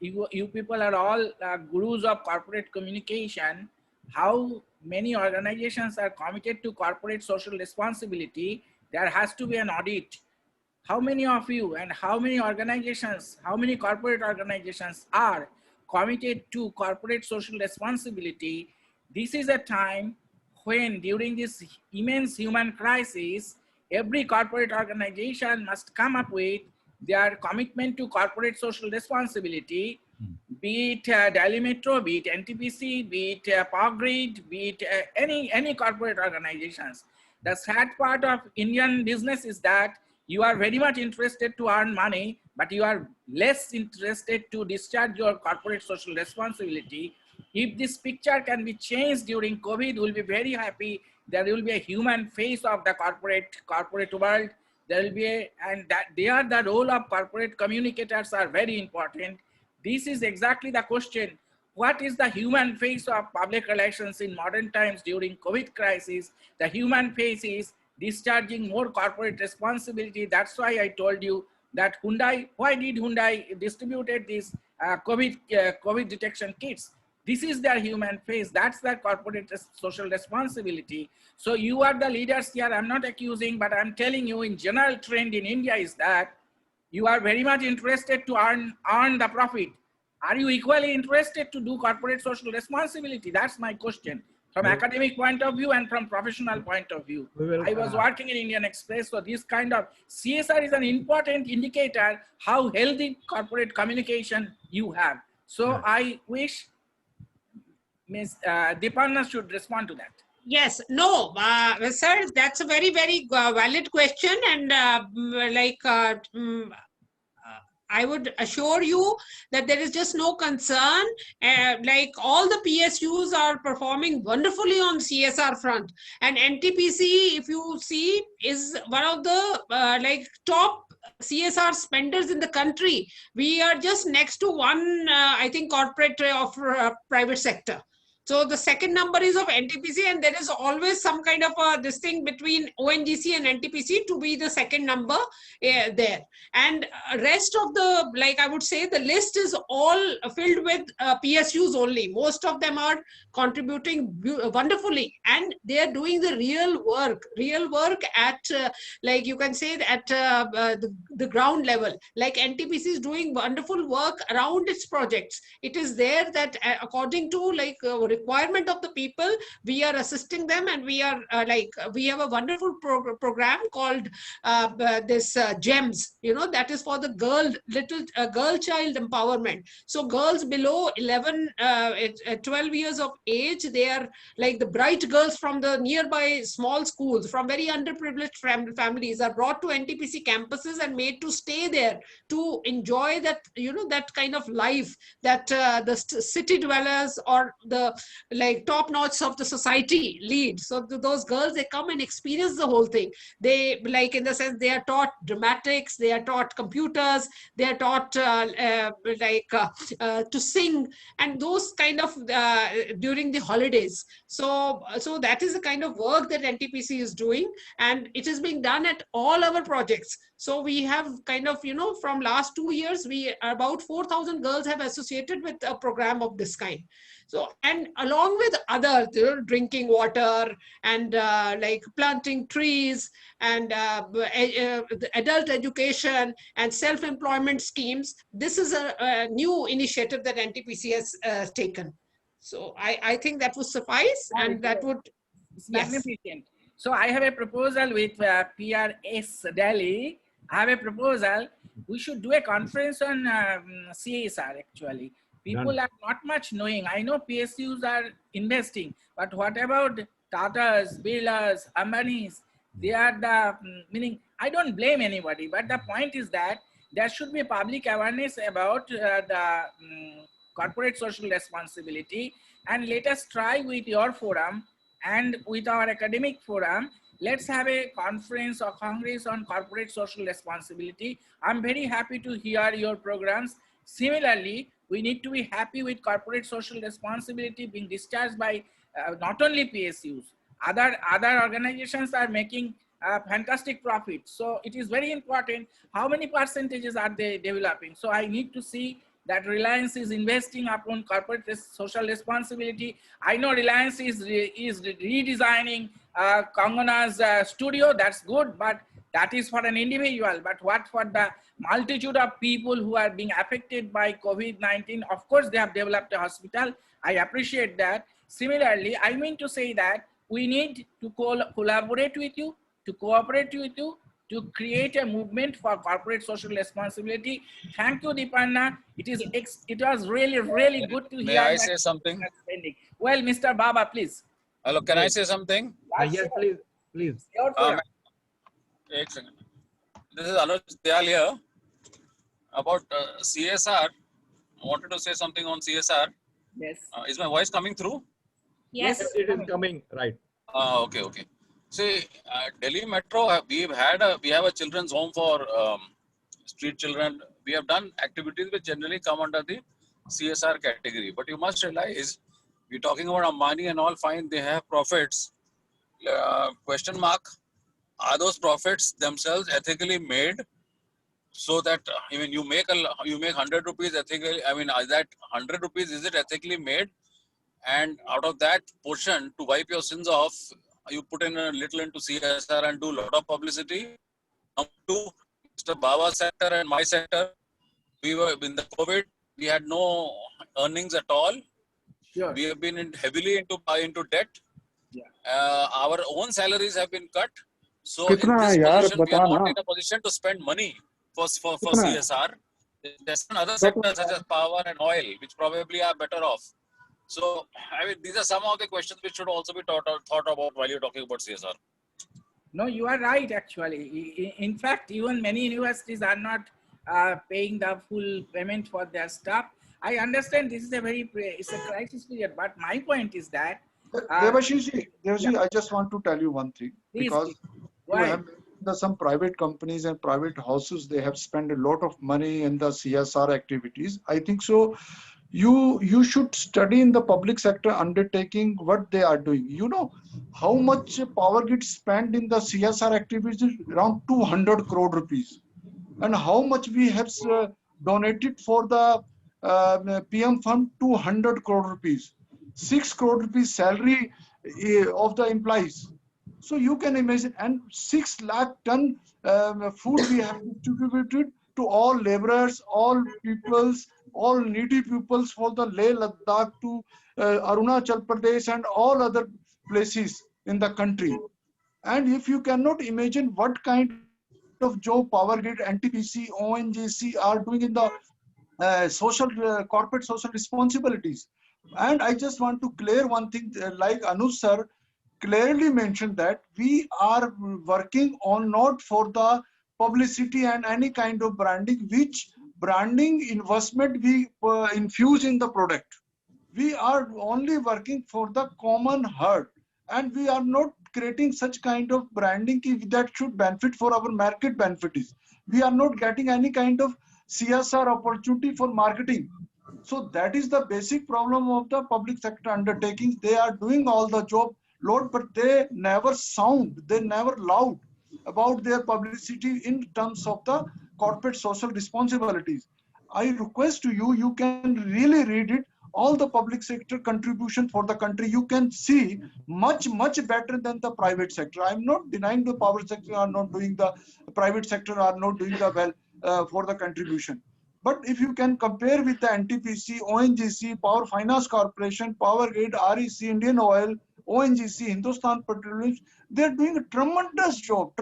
you people are all gurus of corporate communication. How many organizations are committed to corporate social responsibility? There has to be an audit. how many of you and how many organizations, how many corporate organizations are committed to corporate social responsibility? This is a time when during this immense human crisis, every corporate organization must come up with their commitment to corporate social responsibility, be it Delhi Metro, be it NTPC, be it Power Grid, be it any corporate organizations. The sad part of Indian business is that you are very much interested to earn money, but you are less interested to discharge your corporate social responsibility. If this picture can be changed during COVID, we'll be very happy. There will be a human face of the corporate world. There will be and that they are the role of corporate communicators are very important. This is exactly the question. What is the human face of public relations in modern times during COVID crisis? The human face is discharging more corporate responsibility. That's why I told you that Hyundai, why did Hyundai distributed these COVID detection kits? This is their human face. That's their corporate social responsibility. So you are the leaders here. I'm not accusing, but I'm telling you in general trend in India is that you are very much interested to earn the profit. Are you equally interested to do corporate social responsibility? That's my question. From academic point of view and from professional point of view. I was working in Indian Express, so this kind of CSR is an important indicator how healthy corporate communication you have. So I wish Ms. Deeparna should respond to that.
Yes, no, sir, that's a very, very valid question. And I would assure you that there is just no concern. Like all the PSUs are performing wonderfully on CSR front. And NTPC, if you see, is one of the top CSR spenders in the country. We are just next to one, I think, corporate of private sector. So the second number is of NTPC, and there is always some kind of this thing between ONGC and NTPC to be the second number there. And rest of the, like I would say, the list is all filled with PSUs only. Most of them are contributing wonderfully, and they are doing the real work at, like you can say, at the ground level. Like NTPC is doing wonderful work around its projects. It is there that according to requirement of the people, we are assisting them, and we are we have a wonderful program called this GEMS, that is for the girl child empowerment. So girls below 12 years of age, they are like the bright girls from the nearby small schools, from very underprivileged families, are brought to NTPC campuses and made to stay there to enjoy that, that kind of life that the city dwellers or the top notch of the society lead. So those girls, they come and experience the whole thing. They, in the sense, they are taught dramatics, they are taught computers, they are taught to sing, and those kind of during the holidays. So that is the kind of work that NTPC is doing, and it is being done at all our projects. So we have kind of, from last 2 years, about 4,000 girls have associated with a program of this kind. So, and along with other drinking water and planting trees and adult education and self-employment schemes, this is a new initiative that NTPC has taken. So I think that would suffice, and that would,
magnificent. Yes. So I have a proposal with PRS Delhi. I have a proposal. We should do a conference on CSR actually. People are not much knowing. I know PSUs are investing, but what about Tatas, Birlas, Ambanis? They are the, meaning, I don't blame anybody, but the point is that there should be public awareness about the corporate social responsibility. And let us try with your forum and with our academic forum, let's have a conference or congress on corporate social responsibility. I'm very happy to hear your programs. Similarly, we need to be happy with corporate social responsibility being discharged by not only PSUs, other organizations are making fantastic profits. So it is very important how many percentages are they developing. So I need to see that Reliance is investing upon corporate social responsibility. I know Reliance is redesigning Kangana's studio. That's good, but that is for an individual. But what for the multitude of people who are being affected by COVID-19? Of course, they have developed a hospital. I appreciate that. Similarly, I mean to say that we need to collaborate with you, to cooperate with you, to create a movement for corporate social responsibility. Thank you, Deepanna. It was really good to hear.
May I say something?
Well, Mr. Baba, please.
Hello, can I say something?
Yes, please.
एक second. This is Anuj Dayal here. About CSR, I wanted to say something on CSR.
Yes.
Is my voice coming through?
Yes, it is coming, right.
Okay. See, Delhi Metro, we have a children's home for street children. We have done activities which generally come under the CSR category. But you must realize, we're talking about Ambani and all, fine, they have profits. Question mark, are those profits themselves ethically made? So that even you make 100 rupees ethically, I mean, that 100 rupees, is it ethically made? And out of that portion, to wipe your sins off, you put in a little into CSR and do a lot of publicity. Number two, Mr. Baba's sector and my sector, we were in the COVID, we had no earnings at all.
Sure.
We have been into debt.
Yeah.
Our own salaries have been cut. So
Kitna
in this
yaar,
position, we are
bata
not
na.
in a position to spend money for
Kitna?
CSR. There's another sector such as power and oil, which probably are better off. So, I mean, these are some of the questions which should also be thought about while you're talking about CSR.
No, you are right, actually. In fact, even many universities are not paying the full payment for their staff. I understand this is it's a crisis period, but my point is that...
Devashish, I just want to tell you one thing.
Please,
because you have some private companies and private houses, they have spent a lot of money in the CSR activities. I think so. You should study in the public sector undertaking what they are doing. You know how much power gets spent in the CSR activities? Around 200 crore rupees. And how much we have donated for the PM fund? 200 crore rupees. 6 crore rupees salary of the employees. So you can imagine, and 6 lakh ton food we have distributed to all laborers, all peoples, all needy peoples for the Leh Ladakh to Arunachal Pradesh and all other places in the country. And if you cannot imagine what kind of job Power Grid, NTPC, ONGC are doing in the corporate social responsibilities. And I just want to clear one thing, like Anuj sir clearly mentioned, that we are working on not for the publicity and any kind of branding, which branding investment we infuse in the product. We are only working for the common herd, and we are not creating such kind of branding that should benefit for our market benefits. We are not getting any kind of CSR opportunity for marketing. So that is the basic problem of the public sector undertakings. They are doing all the job load, but they never loud about their publicity in terms of the corporate social responsibilities. I request to you, you can really read it, all the public sector contribution for the country. You can see much better than the private sector. I'm not denying the power sector are not doing, the private sector are not doing the well for the contribution. But if you can compare with the NTPC, ONGC, Power Finance Corporation, Power Grid, REC, Indian Oil, ONGC, Hindustan Petroleum, they're doing a tremendous job.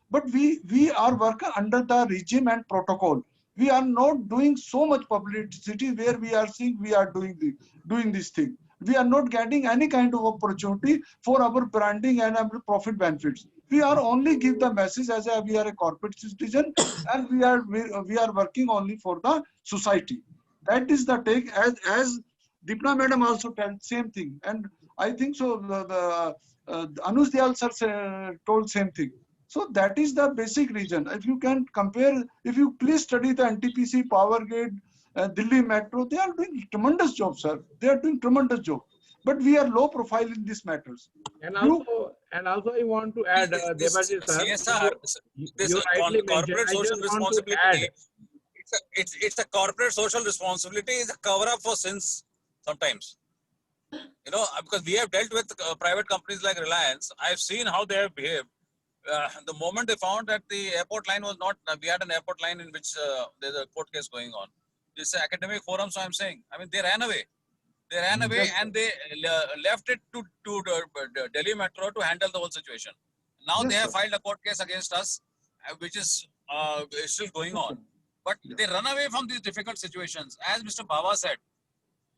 But we are working under the regime and protocol. We are not doing so much publicity where we are seeing we are doing this thing. We are not getting any kind of opportunity for our branding and our profit benefits. We are only give the message as we are a corporate citizen, and we are working only for the society. That is the take. As Deepna madam also told same thing, and I think so. Anuj Dayal sir told same thing. So that is the basic reason. If you can compare, if you please study the NTPC, Power Grid, Delhi Metro, they are doing tremendous job, sir. They are doing tremendous job. But we are low profile in these matters.
And also I want to add, Debaji sir,
CSR,
you rightly mentioned.
corporate social responsibility, it's a corporate social responsibility. It's a cover up for sins sometimes. You know, because we have dealt with private companies like Reliance. I've seen how they have behaved. The moment they found that the airport line was not, we had an airport line in which there's a court case going on. This is academic forum, so I'm saying. I mean, they ran away. They ran away
Yes,
and they left it to the Delhi Metro to handle the whole situation. Now they
yes,
have
sir.
filed a court case against us, which is still going on. But they run away from these difficult situations. As Mr. Baba said,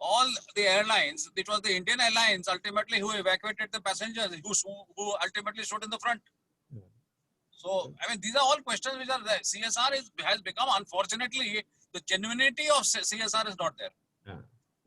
all the airlines, it was the Indian Airlines ultimately who evacuated the passengers, who ultimately stood in the front. So, I mean, these are all questions which are there. CSR has become, unfortunately, the genuinity of CSR is not there.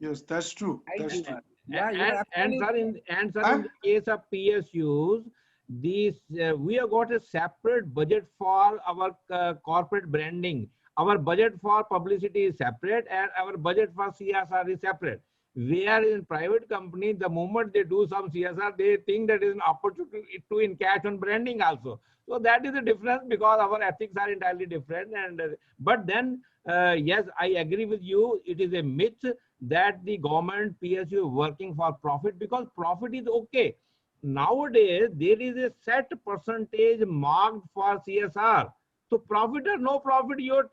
Yes, that's true. That's true.
And sir, in the case of PSUs, these we have got a separate budget for our corporate branding. Our budget for publicity is separate, and our budget for CSR is separate. Where in private company, the moment they do some CSR, they think that is an opportunity to encash on branding also. So that is the difference, because our ethics are entirely different. And but then, yes, I agree with you. It is a myth that the government PSU is working for profit, because profit is okay. Nowadays, there is a set percentage marked for CSR. So profit or no profit, your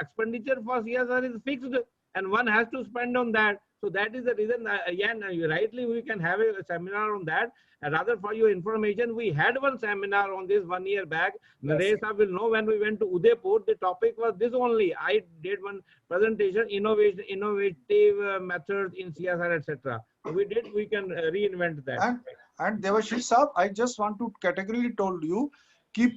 expenditure for CSR is fixed, and one has to spend on that. So that is the reason, again, rightly we can have a seminar on that. And rather, for your information, we had one seminar on this 1 year back. Naresh will know, when we went to Udaipur, the topic was this only. I did one presentation, innovative methods in CSR, etc. So we can reinvent that.
And Devashish Saab, I just want to categorically told you,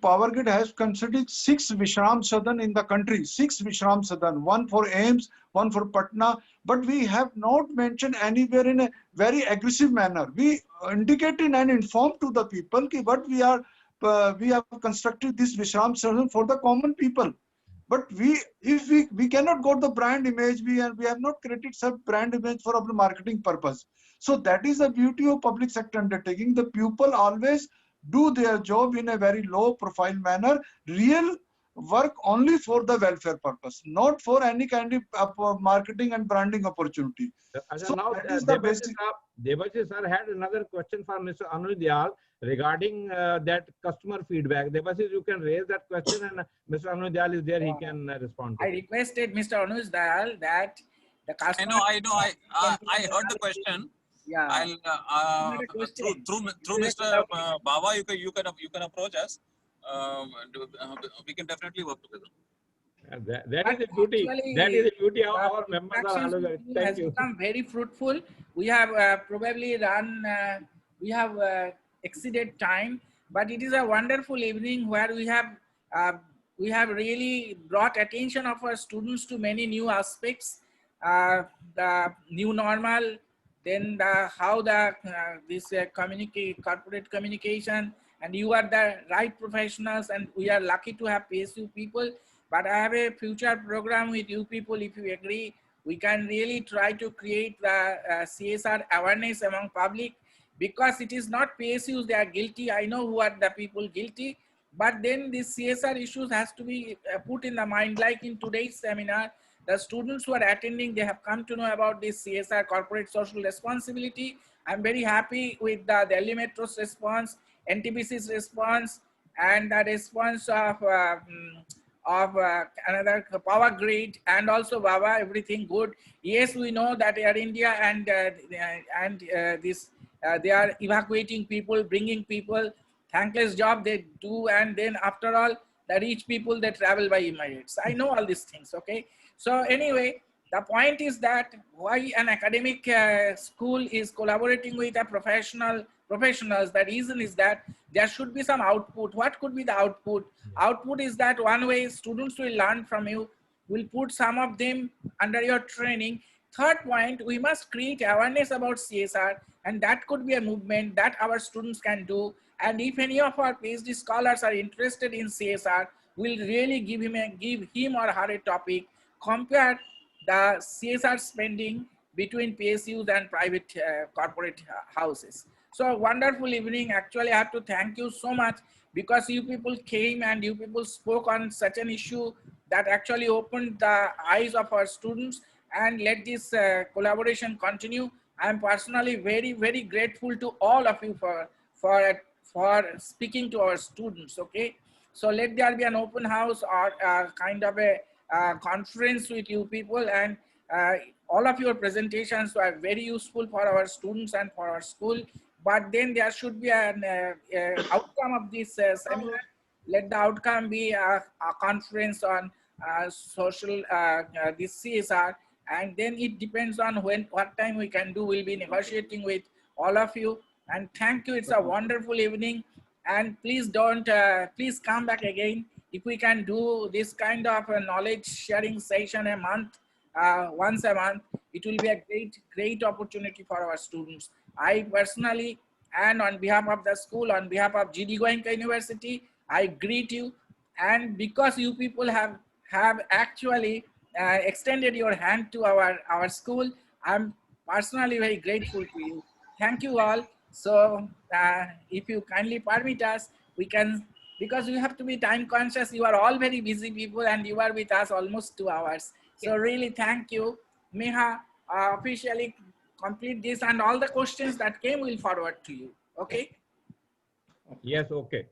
Power Grid has considered 6 Vishram Sadan in the country, 6 Vishram Sadan, one for AIIMS, one for Patna, but we have not mentioned anywhere in a very aggressive manner. We indicated and informed to the people what we have constructed this Vishram Sadan for the common people. But if we cannot got the brand image, we have not created some brand image for our marketing purpose. So that is the beauty of public sector undertaking. The people always do their job in a very low profile manner, real work only for the welfare purpose, not for any kind of marketing and branding opportunity.
So now, that is the basic. Debashish sir had another question for Mr. Anuj Dayal regarding that customer feedback. Debashish, you can raise that question, and Mr. Anuj Dayal is there, he can respond to
I requested Mr. Anuj Dayal that the customer...
I know. I heard the question.
Yeah.
I'll through Mr. Baba, you can approach us. We can definitely work together.
That is the beauty. That is the beauty of our members.
Has become very fruitful. We have probably run. We have exceeded time, but it is a wonderful evening where we have really brought attention of our students to many new aspects. The new normal, then how this corporate communication, and you are the right professionals, and we are lucky to have PSU people. But I have a future program with you people. If you agree, we can really try to create the CSR awareness among public, because it is not PSUs they are guilty. I know who are the people guilty, but then these CSR issues has to be put in the mind. Like in today's seminar, the students who are attending, they have come to know about this CSR, corporate social responsibility. I'm very happy with the Delhi Metro's response, NTPC's response, and the response of another Power Grid, and also Baba. Everything good. Yes, we know that Air India and they are evacuating people, bringing people. Thankless job they do, and then after all, the rich people, they travel by Emirates. I know all these things. Okay. So anyway, the point is that why an academic school is collaborating with a professionals, the reason is that there should be some output. What could be the output? Output is that one way students will learn from you, will put some of them under your training. Third point, we must create awareness about CSR, and that could be a movement that our students can do. And if any of our PhD scholars are interested in CSR, we'll really give him or her a topic, compare the CSR spending between PSUs and private corporate houses. So wonderful evening. Actually, I have to thank you so much because you people came and you people spoke on such an issue that actually opened the eyes of our students and let this collaboration continue. I am personally very, very grateful to all of you for speaking to our students. Okay, so let there be an open house or kind of a conference with you people, and all of your presentations are very useful for our students and for our school. But then there should be an outcome of this seminar. Let the outcome be a conference on social this CSR, and then it depends on what time we can do. We'll be negotiating with all of you. And thank you. It's a wonderful evening. And please don't please come back again. If we can do this kind of a knowledge sharing session a month, once a month, it will be a great opportunity for our students. I personally, and on behalf of the school, on behalf of GD Goenka University, I greet you. And because you people have actually extended your hand to our school, I'm personally very grateful to you. Thank you all. So if you kindly permit us, we can, because we have to be time conscious. You are all very busy people and you are with us almost 2 hours. So really thank you. Meha officially complete this, and all the questions that came will forward to you. Okay?
Yes, okay.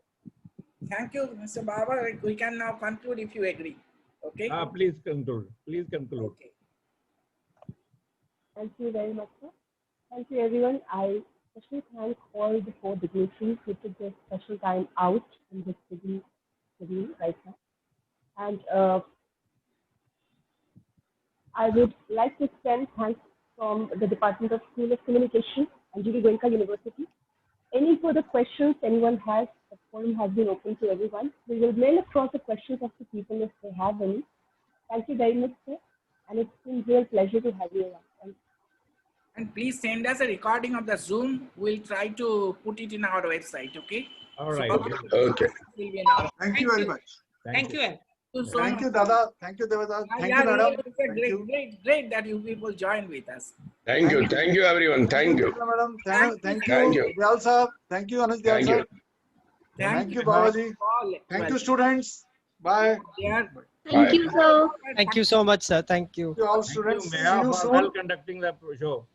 Thank you, Mr. Baba. We can now conclude if you agree. Okay?
Please conclude. Please conclude.
Okay.
Thank you very much, sir. Thank you, everyone. I especially thank all the 4 dignitaries who took their special time out in this busy schedule right now. And I would like to extend thanks from the Department of School of Communication and GD Goenka University. Any further questions anyone has, the forum has been open to everyone. We will mail across the questions of the people if they have any. Thank you very much, sir. And it's been a real pleasure to have you around.
And please send us a recording of the Zoom. We'll try to put it in our website, okay?
All right.
Okay.
Thank you very much.
Thank you.
Thank you, Dada. Thank you, Devada. Thank you, madam.
It's great that you people joined with us.
Thank you. Thank you, everyone. Thank you.
Madam. Thank
Thank
you,
you.
Dayal sir. Thank you, Anuj Dayal
Thank
sir.
you.
Thank you, Babaji. Thank you, students. Bye.
Bye.
you, sir. Thank you so much, sir. Thank you.
Thank you all
Thank
students.
you,
See
Meha,
you
for
soon.
well conducting the show.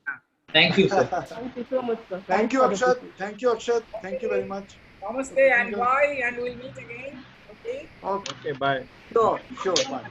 Thank you, sir.
Thank you so much, sir.
Thank you,
Thanks for the
Akshat. Thank you, Akshat. Thank you very much.
Namaste and bye, and we'll meet again. Okay?
Okay.
Okay, bye.
Sure. Bye.